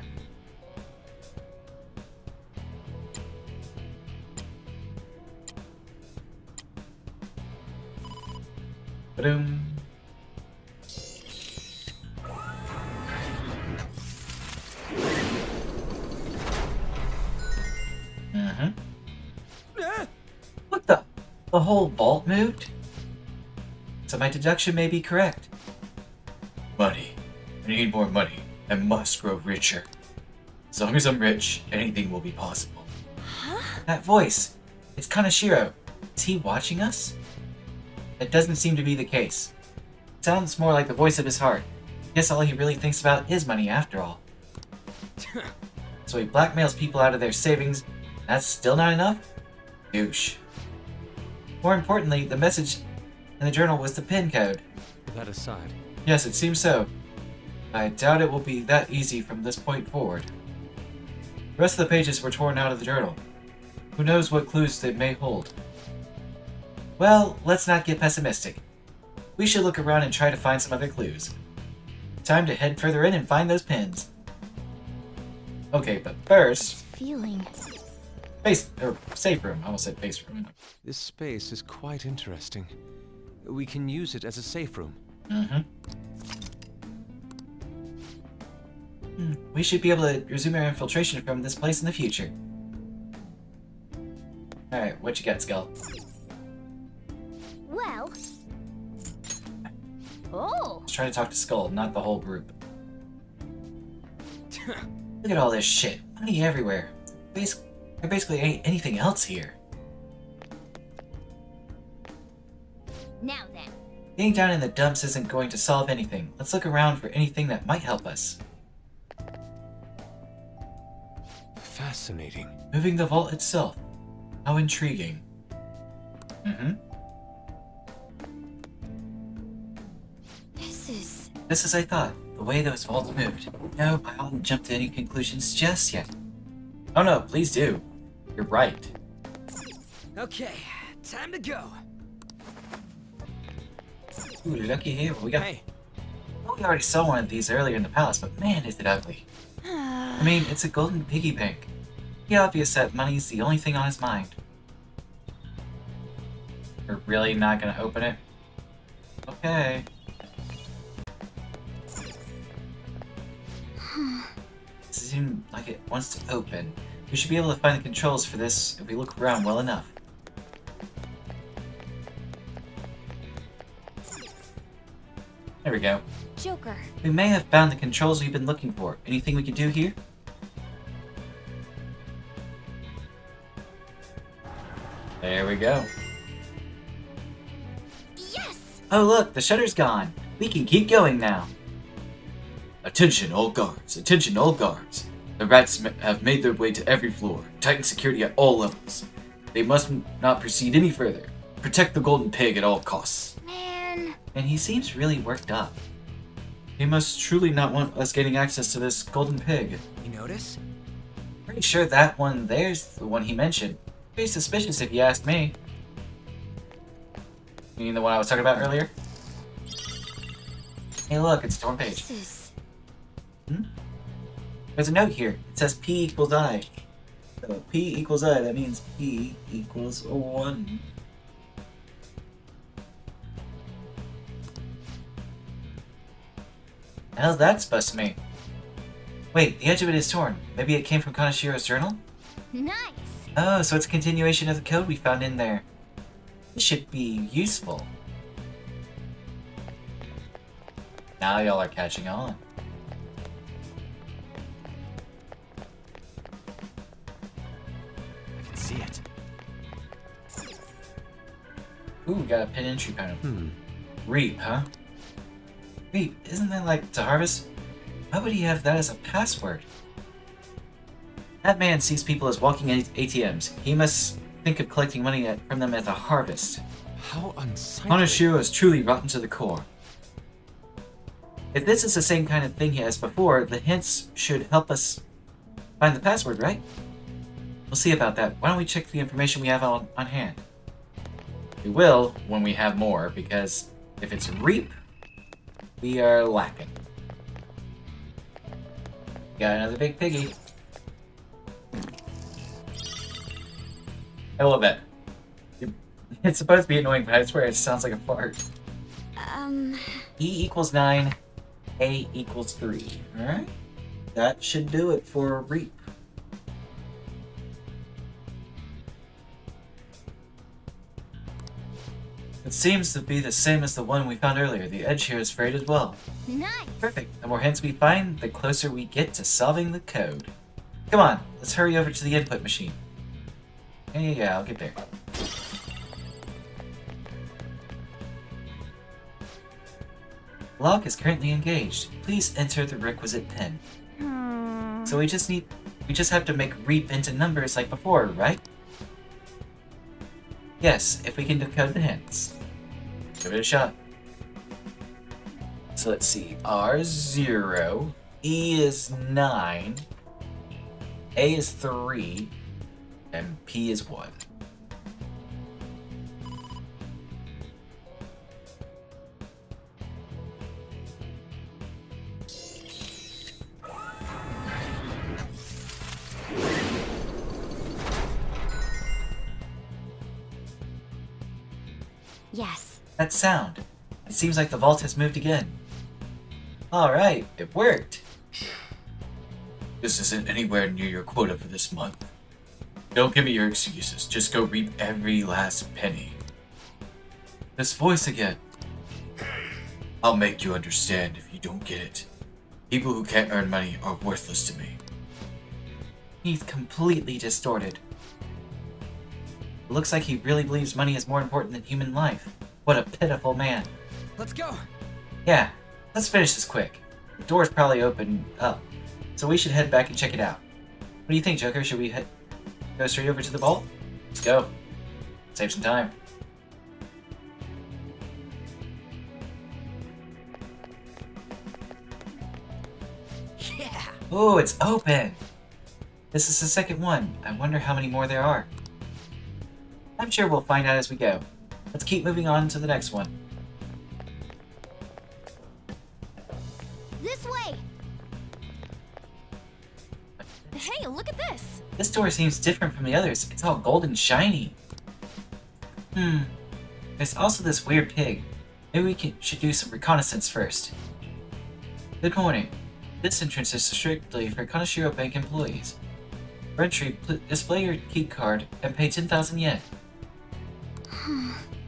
Ba-doom. What the? The whole vault moved? So my deduction may be correct. Money. I need more money. I must grow richer. As long as I'm rich, anything will be possible. Huh? That voice. It's Kaneshiro. Is he watching us? That doesn't seem to be the case. It sounds more like the voice of his heart. Guess all he really thinks about is money after all. So he blackmails people out of their savings. That's still not enough? Douche. More importantly, the message in the journal was the PIN code. That aside, Yes, it seems so. I doubt it will be that easy from this point forward. The rest of the pages were torn out of the journal. Who knows what clues they may hold. Well, let's not get pessimistic. We should look around and try to find some other clues. Time to head further in and find those pins. Okay, but first... Feeling. safe room. I almost said base room. this space is quite interesting. We can use it as a safe room. We should be able to resume our infiltration from this place in the future. Alright, what you got, Skull? Well. Oh. Let's try to talk to Skull, not the whole group. Look at all this shit. Money everywhere. There basically ain't anything else here. Now then. Being down in the dumps isn't going to solve anything. Let's look around for anything that might help us. Fascinating. Moving the vault itself. How intriguing. This is I thought. The way those vaults moved. No, I oughtn't jump to any conclusions just yet. Oh no, please do. You're right. Okay, time to go. Ooh, looky here. What we got? Hey, Well, we already saw one of these earlier in the palace, but man, is it ugly. I mean, it's a golden piggy bank. Pretty obvious that money's the only thing on his mind. We're really not gonna open it? Okay. Seems like it wants to open. We should be able to find the controls for this if we look around well enough. There we go. Joker. We may have found the controls we've been looking for. Anything we can do here? There we go. Yes! Oh look, the shutter's gone. We can keep going now. Attention all guards, attention all guards. The rats have made their way to every floor. Tighten security at all levels. They must not proceed any further. Protect the golden pig at all costs. Man. And he seems really worked up. He must truly not want us getting access to this golden pig. You notice? Pretty sure that one there's the one he mentioned. Pretty suspicious if you ask me. You mean the one I was talking about earlier? Hey look, it's Storm Page. This is... There's a note here. It says P equals I. So P equals I, that means P equals 1. The hell's that supposed to mean? Wait, the edge of it is torn. Maybe it came from Kaneshiro's journal? Nice. Oh, so it's a continuation of the code we found in there. This should be useful. Now y'all are catching on. I can see it. Ooh, we got a pin entry panel. Hmm. Reap, huh? Reap, isn't that like to harvest? Why would he have that as a password? That man sees people as walking ATMs. He must think of collecting money from them as a harvest. How unsightly. Kaneshiro is truly rotten to the core. If this is the same kind of thing as before, the hints should help us find the password, right? We'll see about that. Why don't we check the information we have on hand? We will when we have more, because if it's Reap, we are lacking. Got another big piggy. I love that. It's supposed to be annoying, but I swear it sounds like a fart. E equals 9, A equals 3. Alright? That should do it for Reap. It seems to be the same as the one we found earlier. The edge here is frayed as well. Nice. Perfect. The more hints we find, the closer we get to solving the code. Come on, let's hurry over to the input machine. Yeah, I'll get there. Lock is currently engaged. Please enter the requisite pin. So we just have to make Reap into numbers like before, right? Yes, if we can decode the hints. Give it a shot. So let's see. R is 0, E is 9, A is 3, and P is 1. Yes. That sound. It seems like the vault has moved again. Alright, it worked. This isn't anywhere near your quota for this month. Don't give me your excuses. Just go reap every last penny. This voice again. I'll make you understand if you don't get it. People who can't earn money are worthless to me. He's completely distorted. It looks like he really believes money is more important than human life. What a pitiful man. Let's go. Yeah, let's finish this quick. The door's probably open up, so we should head back and check it out. What do you think, Joker? Should we go straight over to the vault? Let's go. Save some time. Yeah. Oh, it's open! This is the second one. I wonder how many more there are. I'm sure we'll find out as we go. Let's keep moving on to the next one. This way. Hey, look at this! This door seems different from the others. It's all gold and shiny. There's also this weird pig. Maybe we should do some reconnaissance first. Good morning. This entrance is strictly for Kaneshiro Bank employees. For entry, display your key card and pay 10,000 yen.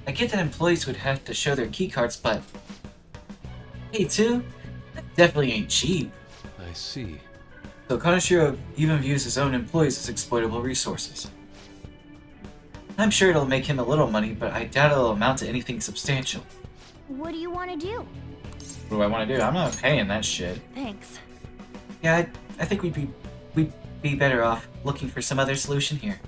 I get that employees would have to show their key cards, but Hey, too? That definitely ain't cheap. I see. So Kaneshiro even views his own employees as exploitable resources. I'm sure it'll make him a little money, but I doubt it'll amount to anything substantial. What do you want to do? What do I want to do? I'm not paying that shit. Thanks. Yeah, I think we'd be better off looking for some other solution here.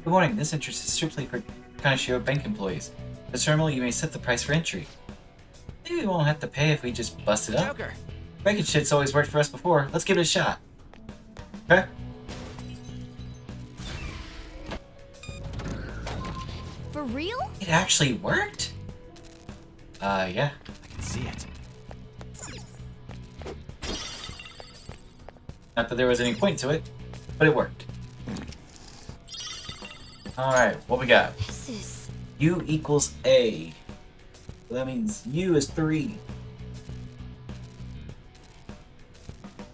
Good morning. This entrance is strictly for Kaneshiro bank employees. At the terminal, you may set the price for entry. Maybe we won't have to pay if we just bust it up. Joker. Banking shit's always worked for us before. Let's give it a shot. Okay? For real? It actually worked? Yeah. I can see it. Not that there was any point to it, but it worked. Alright, what we got? This is... U equals A. So that means U is 3.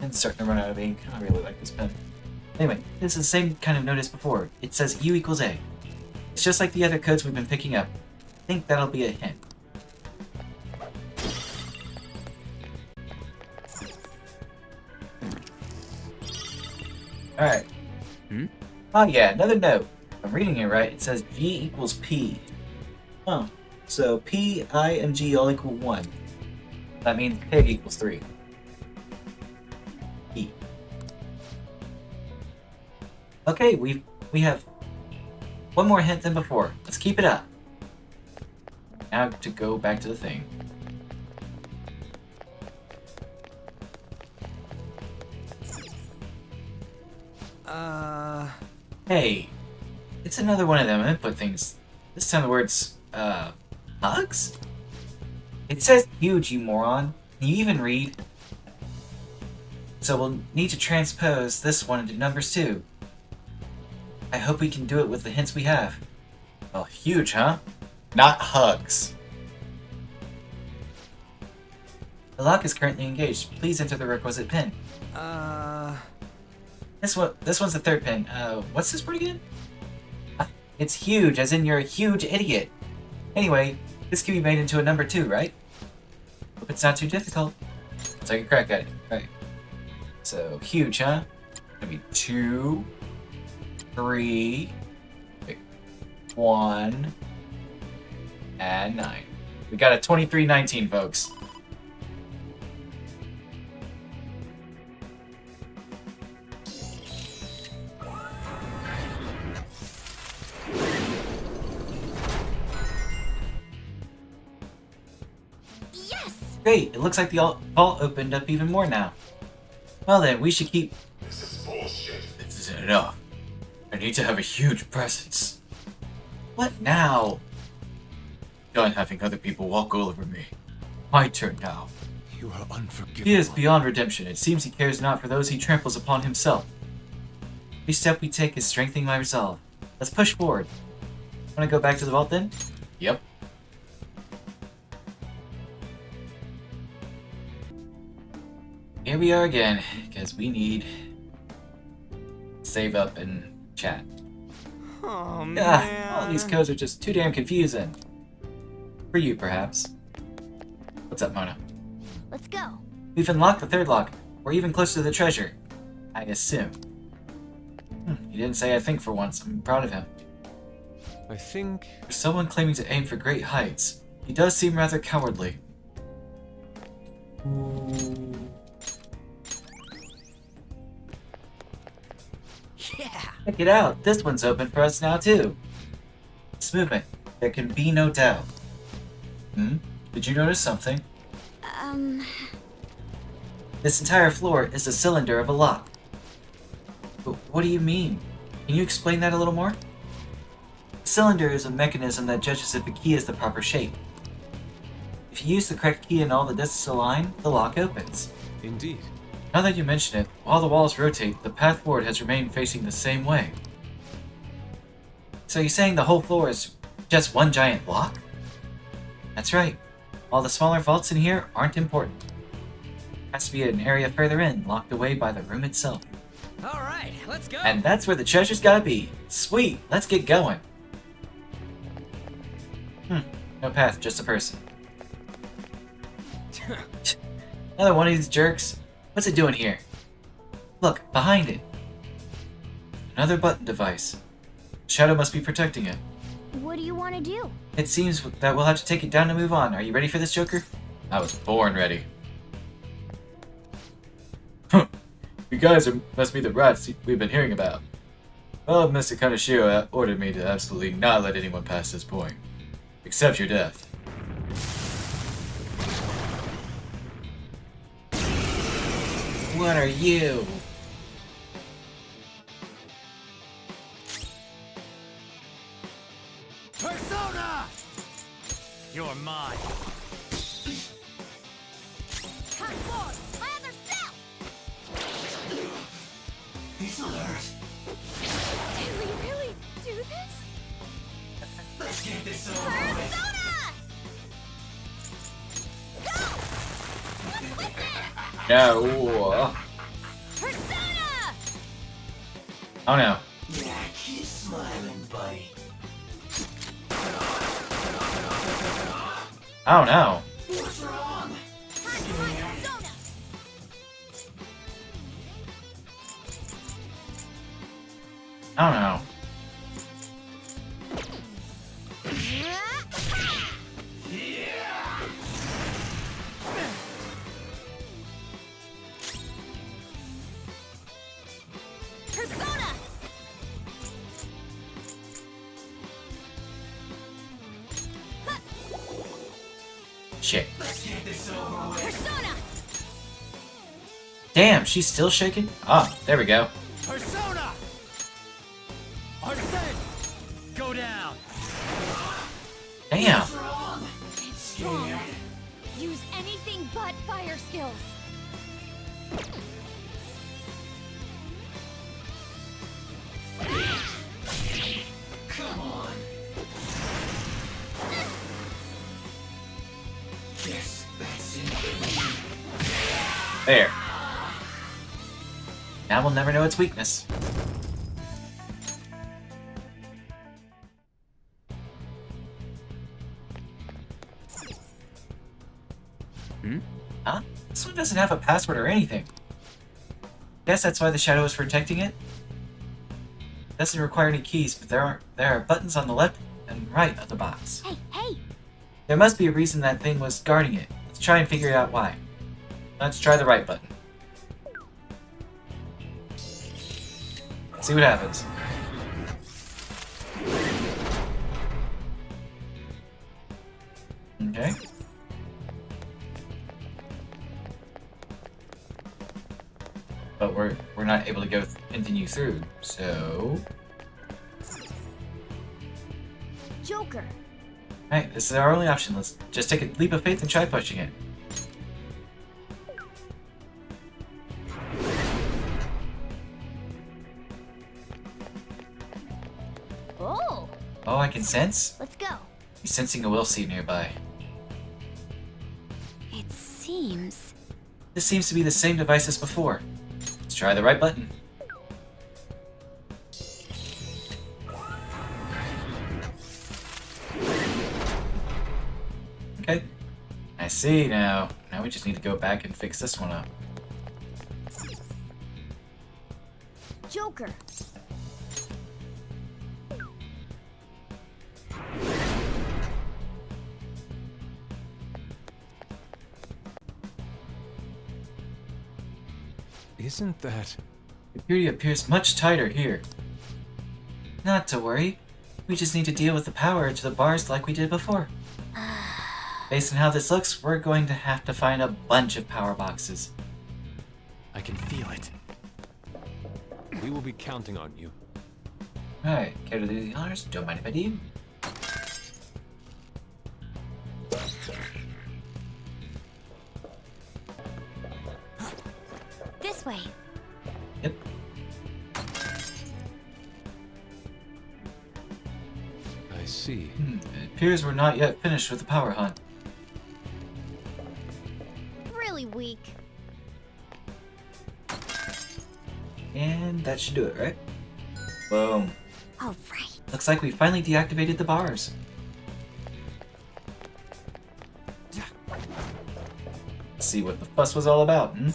And starting to run out of ink. I really like this pen. Anyway, this is the same kind of note as before. It says U equals A. It's just like the other codes we've been picking up. I think that'll be a hint. Alright. Oh yeah, another note. If I'm reading it right, it says G equals P. Oh, so P, I, and G all equal 1. That means pig equals 3. E. Okay, we have one more hint than before. Let's keep it up. Now to go back to the thing. Hey, it's another one of them input things. This time the words, hugs? It says huge, you moron. Can you even read? So we'll need to transpose this one into numbers too. I hope we can do it with the hints we have. Oh, huge, huh? Not hugs. The lock is currently engaged. Please enter the requisite pin. This one's the third pin. What's this word again? It's huge, as in you're a huge idiot. Anyway, this can be made into a number 2, right? Hope it's not too difficult. Let's take a crack at it. Right. So, huge, huh? Gonna be 2, 3, 1, and 9. We got a 2319, folks. Great, it looks like the vault opened up even more now. Well then, we should keep... This is bullshit. This isn't enough. I need to have a huge presence. What now? Done having other people walk all over me. My turn now. You are unforgivable. He is beyond redemption. It seems he cares not for those he tramples upon himself. Every step we take is strengthening my resolve. Let's push forward. Wanna go back to the vault then? Yep. Here we are again, because we need save up and chat. Oh man. Ah, all these codes are just too damn confusing. For you, perhaps. What's up, Mona? Let's go. We've unlocked the third lock. We're even closer to the treasure. I assume. He didn't say I think for once. I'm proud of him. I think... For someone claiming to aim for great heights, he does seem rather cowardly. Yeah. Check it out. This one's open for us now, too. This movement. There can be no doubt. Did you notice something? This entire floor is the cylinder of a lock. But what do you mean? Can you explain that a little more? The cylinder is a mechanism that judges if a key is the proper shape. If you use the correct key and all the discs align, the lock opens. Indeed. Now that you mention it, while the walls rotate, the path forward has remained facing the same way. So you're saying the whole floor is just one giant block? That's right. All the smaller vaults in here aren't important. Has to be an area further in, locked away by the room itself. All right, let's go. And that's where the treasure's gotta be. Sweet, let's get going. No path, just a person. Another one of these jerks. What's it doing here? Look, behind it. Another button device. Shadow must be protecting it. What do you want to do? It seems that we'll have to take it down to move on. Are you ready for this, Joker? I was born ready. You guys must be the rats we've been hearing about. Well, Mr. Kaneshiro ordered me to absolutely not let anyone pass this point. Except your death. What are you? Persona! You're mine. Hot Lord, my other self! He's alert. Can we really do this? Let's get this over with. Persona! Go! What's with it? No. Persona! Oh no. Yeah, keep smiling, buddy. Oh no. What's wrong? Hot Persona! Oh no. Persona! Shit. Let's get this over with. Persona! Damn, she's still shaking? Ah, there we go. Persona! Arsene! Go down! Damn. What's wrong? Scared. Use anything but fire skills. Come on. Yes, that's it. There. Now we'll never know its weakness. Huh? This one doesn't have a password or anything. Guess that's why the shadow is protecting it. Doesn't require any keys, but there are buttons on the left and right of the box. Hey, hey! There must be a reason that thing was guarding it. Let's try and figure out why. Let's try the right button. See what happens. Okay. But we're not able to continue through, so... Joker! Alright, this is our only option. Let's just take a leap of faith and try pushing it. Oh! Oh, I can sense? Let's go. He's sensing a will seed nearby. It seems... This seems to be the same device as before. Let's try the right button. Okay. I see now. Now we just need to go back and fix this one up. Joker! Isn't that... Security appears much tighter here. Not to worry. We just need to deal with the power to the bars like we did before. Based on how this looks, we're going to have to find a bunch of power boxes. I can feel it. We will be counting on you. Alright, care to do the honors? Don't mind if I do. This way. Yep. I I see. It appears we're not yet finished with the power hunt. Really weak. And that should do it, right? Boom. All right. Looks like we finally deactivated the bars. Let's see what the fuss was all about, hmm?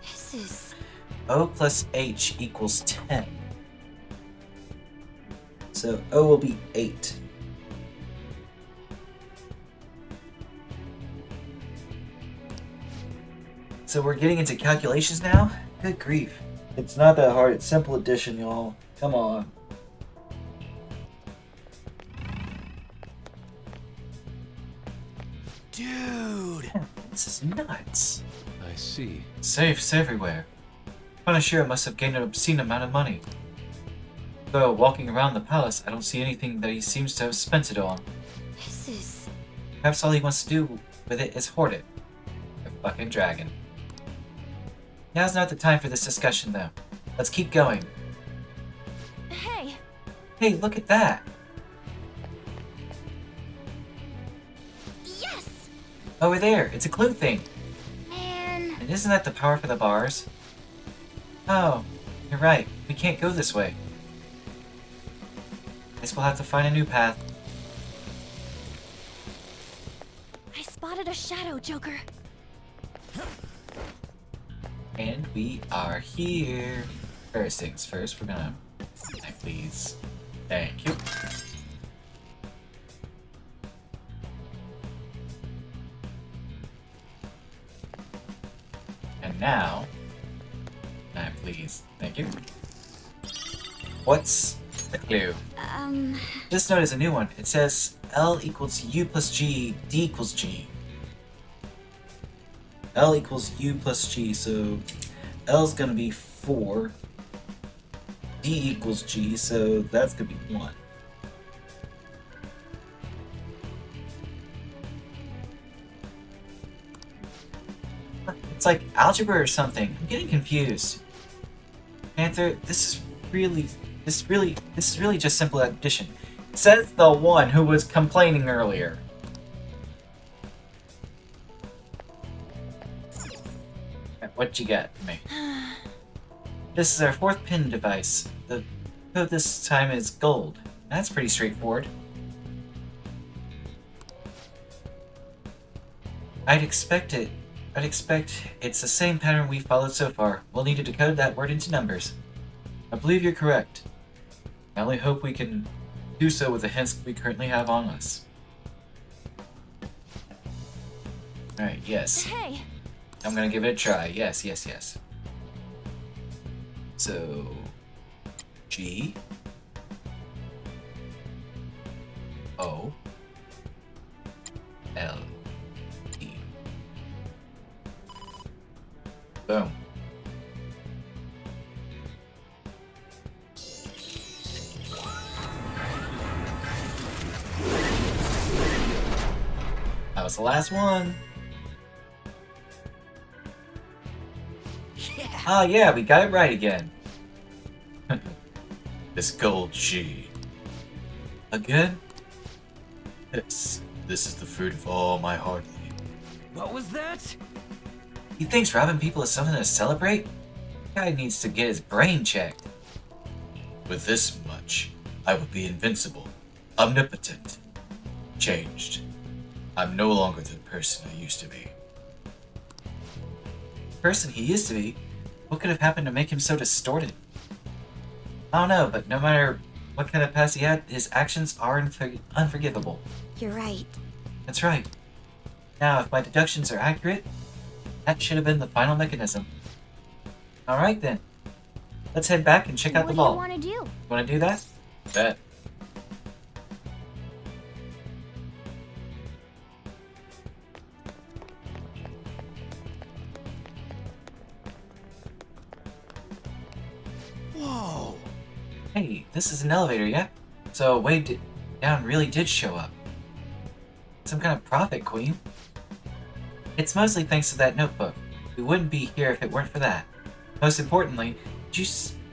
This is... O plus H equals 10. So O will be 8. So we're getting into calculations now? Good grief. It's not that hard, it's simple addition, y'all. Come on. Dude! This is nuts. I see. Safes everywhere. Kaneshiro must have gained an obscene amount of money. Though, walking around the palace, I don't see anything that he seems to have spent it on. This is... Perhaps all he wants to do with it is hoard it. A fucking dragon. Now's not the time for this discussion, though. Let's keep going. Hey, Hey, look at that! Yes! Over there, it's a clue thing. Man. And isn't that the power for the bars? Oh, you're right. We can't go this way. Guess we'll have to find a new path. I spotted a shadow, Joker. And we are here. First things first, we're gonna... Please. Thank you. And now... please. Thank you. What's the clue? Just notice a new one. It says L equals U plus G, D equals G. L equals U plus G, so L's gonna be 4. D equals G, so that's gonna be 1. It's like algebra or something. I'm getting confused. Panther, this is really just simple addition. Says the one who was complaining earlier. What you got for me? This is our 4th pin device. The code this time is gold. That's pretty straightforward. I'd expect it's the same pattern we've followed so far. We'll need to decode that word into numbers. I believe you're correct. I only hope we can do so with the hints we currently have on us. Alright, yes. Hey, I'm gonna give it a try. Yes. So... G... O... L... E. Boom. That was the last one. Ah, yeah, we got it right again. This gold G. Again? This is the fruit of all my hard labor. What was that? He thinks robbing people is something to celebrate? Guy needs to get his brain checked. With this much, I will be invincible, omnipotent, changed. I'm no longer the person I used to be. Person he used to be? What could have happened to make him so distorted? I don't know, but no matter what kind of past he had, his actions are unforgivable. You're right. That's right. Now, if my deductions are accurate, that should have been the final mechanism. Alright then. Let's head back and check out the vault. What do you want to do? Wanna do that? Bet. Whoa! Hey, this is an elevator, yeah? So way down really did show up. Some kind of prophet, Queen. It's mostly thanks to that notebook. We wouldn't be here if it weren't for that. Most importantly,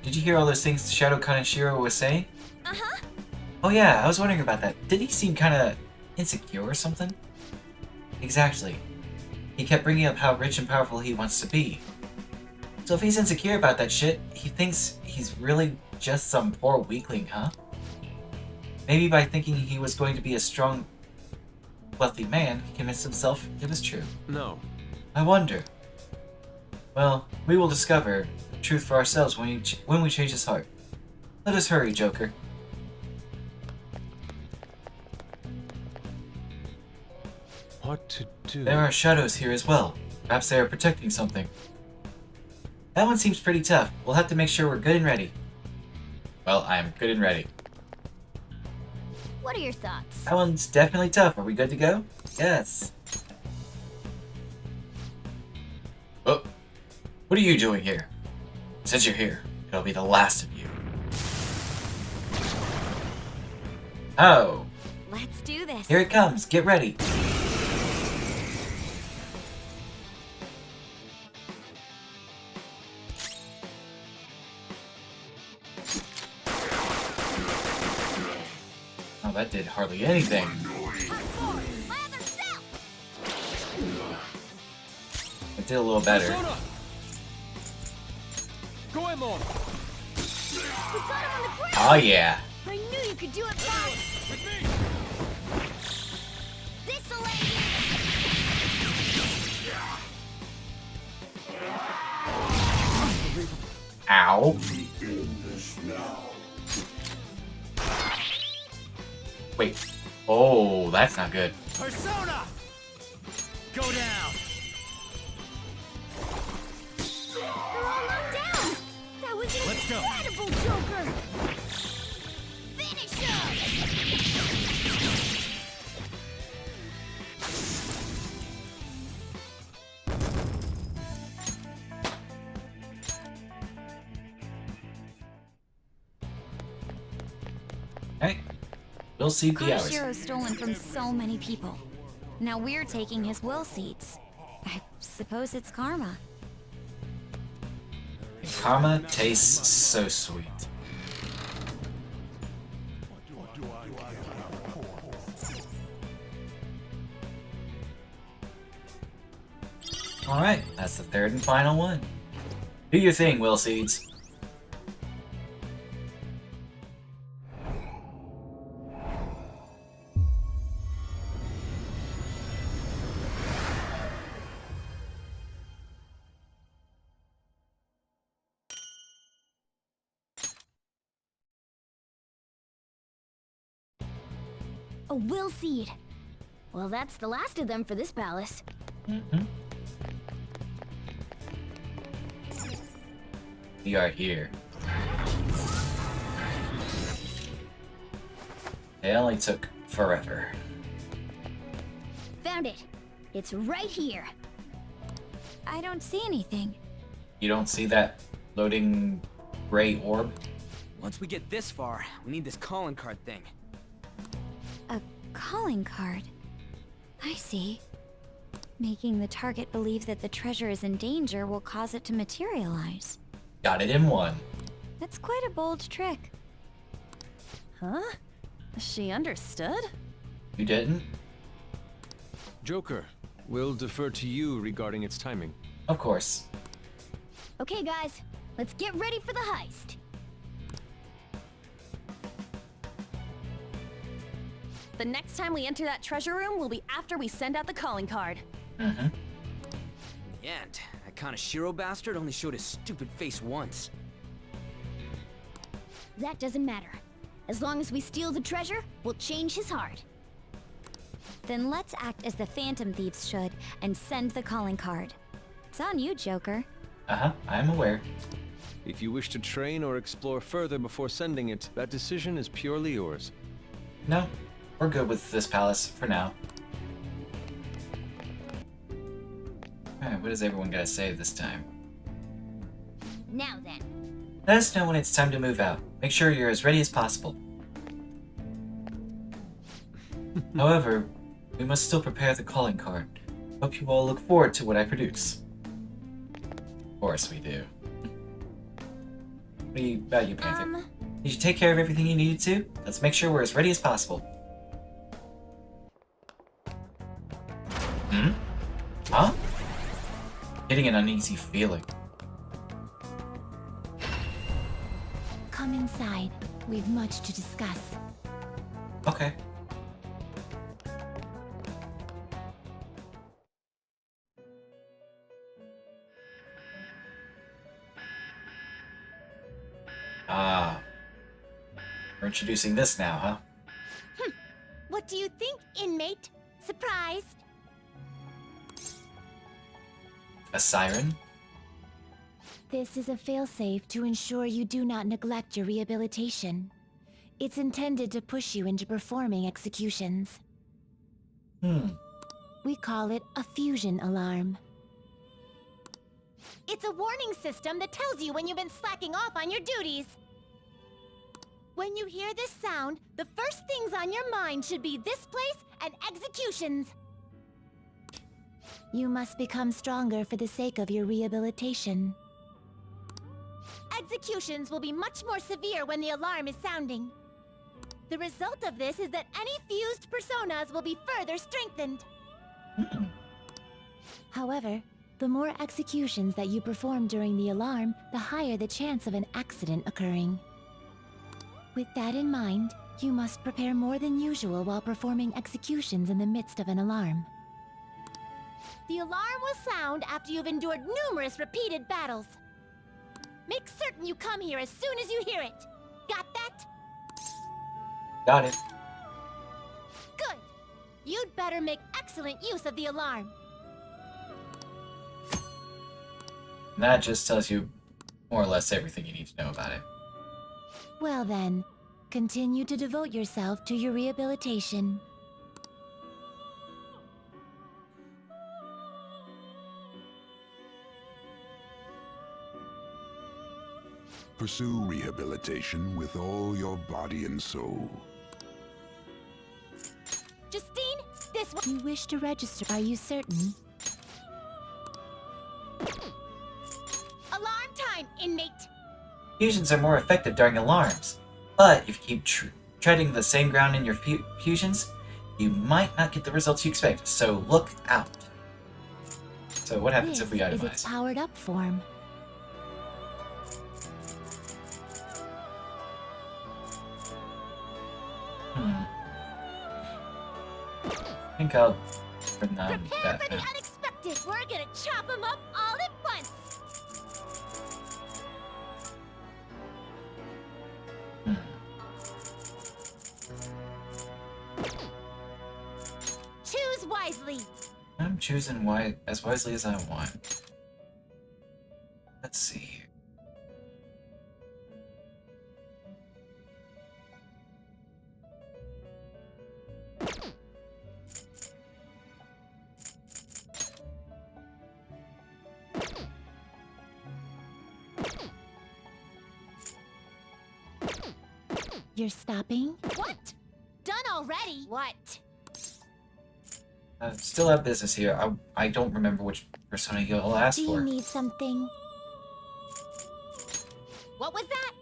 did you hear all those things Shadow Kaneshiro was saying? Uh-huh. Oh yeah, I was wondering about that. Did he seem kinda insecure or something? Exactly. He kept bringing up how rich and powerful he wants to be. So if he's insecure about that shit, he thinks he's really just some poor weakling, huh? Maybe by thinking he was going to be a strong, wealthy man, he convinced himself it was true. No. I wonder. Well, we will discover the truth for ourselves when we change his heart. Let us hurry, Joker. What to do? There are shadows here as well. Perhaps they are protecting something. That one seems pretty tough. We'll have to make sure we're good and ready. Well, I am good and ready. What are your thoughts? That one's definitely tough. Are we good to go? Yes. Oh, what are you doing here? Since you're here, it'll be the last of you. Oh, Let's do this. here it comes. Get ready. Oh, that did hardly anything. My other self! It did a little better. Persona! Goemon! We got him on the ground! Oh yeah. I knew you could do it, Bob! With me! This'll end Ow. Wait. Oh, that's not good. Persona! Go down! They're all knocked down! That was Let's go. incredible, Joker! Finish him! Alright. We'll see the hours. Kaneshiro's stolen from so many people. Now we're taking his will seeds. I suppose it's karma. Karma tastes so sweet. Alright, that's the third and final one. Do your thing, Will Seeds. A will seed. Well, that's the last of them for this palace. We are here. It only took forever. Found it. It's right here. I don't see anything. You don't see that loading gray orb? Once we get this far, we need this calling card thing. A calling card. I see. Making the target believe that the treasure is in danger will cause it to materialize. Got it in one. That's quite a bold trick. Huh? She understood? You didn't? Joker, we'll defer to you regarding its timing. Of course. Okay, guys, let's get ready for the heist. The next time we enter that treasure room will be after we send out the calling card. Mm-hmm. In the end, that Kaneshiro bastard only showed his stupid face once. That doesn't matter. As long as we steal the treasure, we'll change his heart. Then let's act as the Phantom Thieves should and send the calling card. It's on you, Joker. Uh-huh, I'm aware. If you wish to train or explore further before sending it, that decision is purely yours. No, we're good with this palace for now. Alright, what does everyone gotta say this time? Now then. Let us know when it's time to move out. Make sure you're as ready as possible. However, we must still prepare the calling card. Hope you all look forward to what I produce. Of course we do. About you, Panther? Did you take care of everything you needed to? Let's make sure we're as ready as possible. Hmm? Huh? Getting an uneasy feeling. Come inside. We've much to discuss. Okay. Ah. We're introducing this now, huh? What do you think, inmate? Surprised? A siren? This is a failsafe to ensure you do not neglect your rehabilitation. It's intended to push you into performing executions. We call it a fusion alarm. It's a warning system that tells you when you've been slacking off on your duties. When you hear this sound, the first things on your mind should be this place and executions. You must become stronger for the sake of your rehabilitation. Executions will be much more severe when the alarm is sounding. The result of this is that any fused personas will be further strengthened. However, the more executions that you perform during the alarm, the higher the chance of an accident occurring. With that in mind, you must prepare more than usual while performing executions in the midst of an alarm. The alarm will sound after you've endured numerous repeated battles. Make certain you come here as soon as you hear it. Got that? Got it. Good. You'd better make excellent use of the alarm. And that just tells you more or less everything you need to know about it. Well then, continue to devote yourself to your rehabilitation. Pursue rehabilitation with all your body and soul. Justine, this one. You wish to register, are you certain? Alarm time, inmate. Fusions are more effective during alarms, but if you keep treading the same ground in your fusions, you might not get the results you expect, so look out. So what happens if we This is its itemize? powered up form. I think I'll bring Prepare that for the now. unexpected. We're gonna chop them up all at once. Choose wisely. I'm choosing as wisely as I want. Let's see here. You're stopping? What? Done already? What? Still have business here. I don't remember which persona you'll ask Do you for. need something? What was that?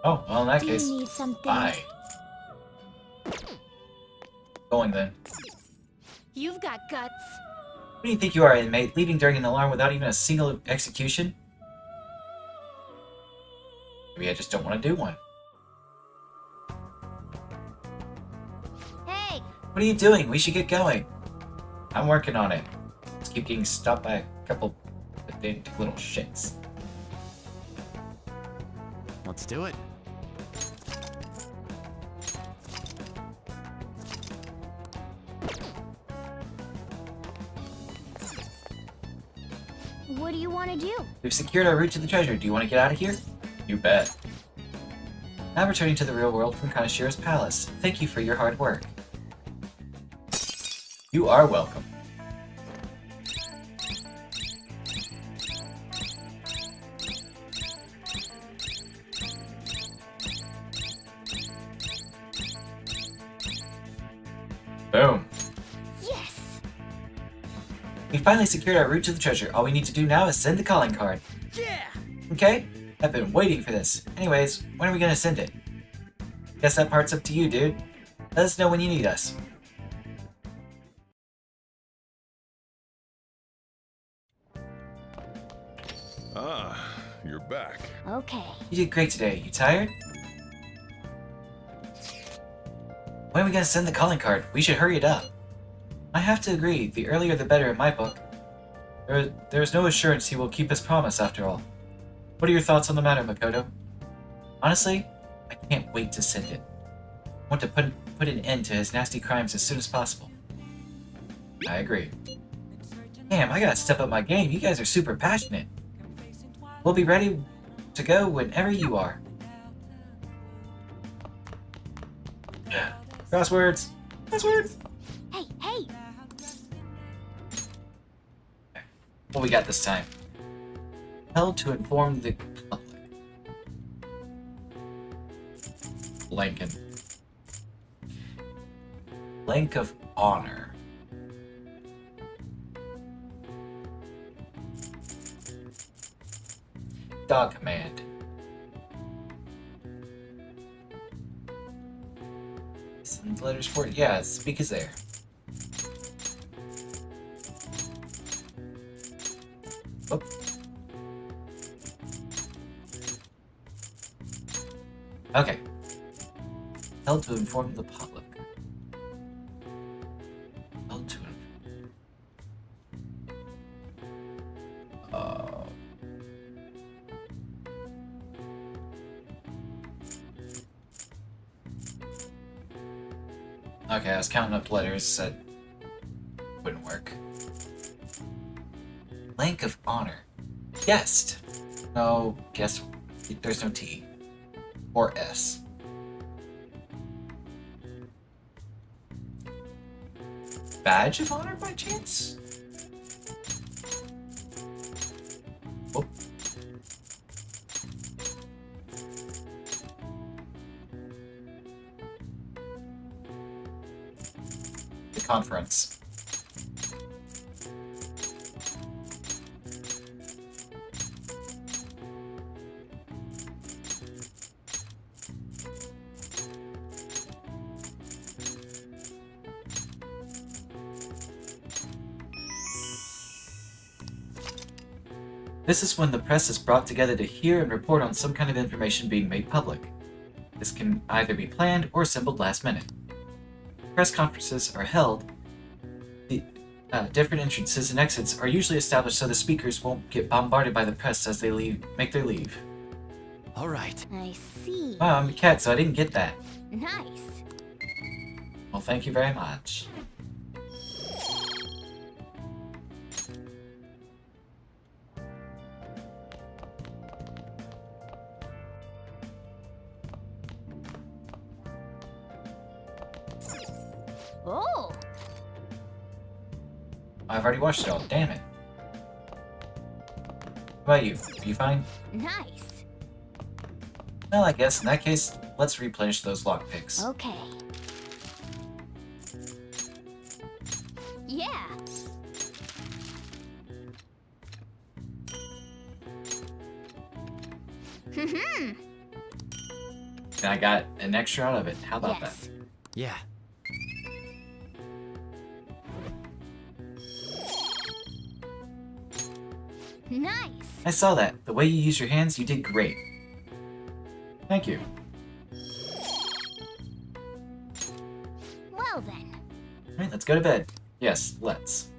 Oh, well in that Do case, you need something? bye. Going then. You've got guts. What do you think you are, inmate? Leaving during an alarm without even a single execution? Maybe I just don't want to do one. Hey, What are you doing? We should get going. I'm working on it. Just keep getting stopped by a couple pedantic little shits. Let's do it. What do you want to do? We've secured our route to the treasure. Do you want to get out of here? You bet. Now returning to the real world from Kaneshiro's palace. Thank you for your hard work. You are welcome. Boom. yes. We finally secured our route to the treasure. All we need to do now is send the calling card. Yeah! Okay? I've been waiting for this. Anyways, when are we gonna send it? Guess that part's up to you, dude. Let us know when you need us. Ah, you're back. Okay. You did great today. You tired? When are we gonna send the calling card? We should hurry it up. I have to agree, the earlier the better in my book. There is no assurance he will keep his promise after all. What are your thoughts on the matter, Makoto? Honestly, I can't wait to send it. I want to put an end to his nasty crimes as soon as possible. I agree. Damn, I gotta step up my game. You guys are super passionate. We'll be ready to go whenever you are. Crosswords! Crosswords! Hey, hey! What we got this time? Held to inform the public. Lincoln. Blank of honor. Dog command. Some letters for it. Yeah, speak is there. Oh. Okay. Held to inform the public. Held to Okay, I was counting up letters that wouldn't work. Blank of honor. Guest. No, guess there's no T. Or S. Badge of honor by chance? Oh. The conference. This is when the press is brought together to hear and report on some kind of information being made public. This can either be planned or assembled last minute. Press conferences are held. The different entrances and exits are usually established so the speakers won't get bombarded by the press as they make their leave. All right. I see. Wow, I'm a cat, so I didn't get that. Nice. Well, thank you very much. Oh! I've already watched it all, damn it. How about you? Are you fine? Nice. Well, I guess in that case, let's replenish those lockpicks. Okay. Yeah. And I got an extra out of it. How about Yes. that? Yeah. Nice. I saw that. The way you use your hands, you did great. Thank you. Well then. Alright, let's go to bed. Yes, let's.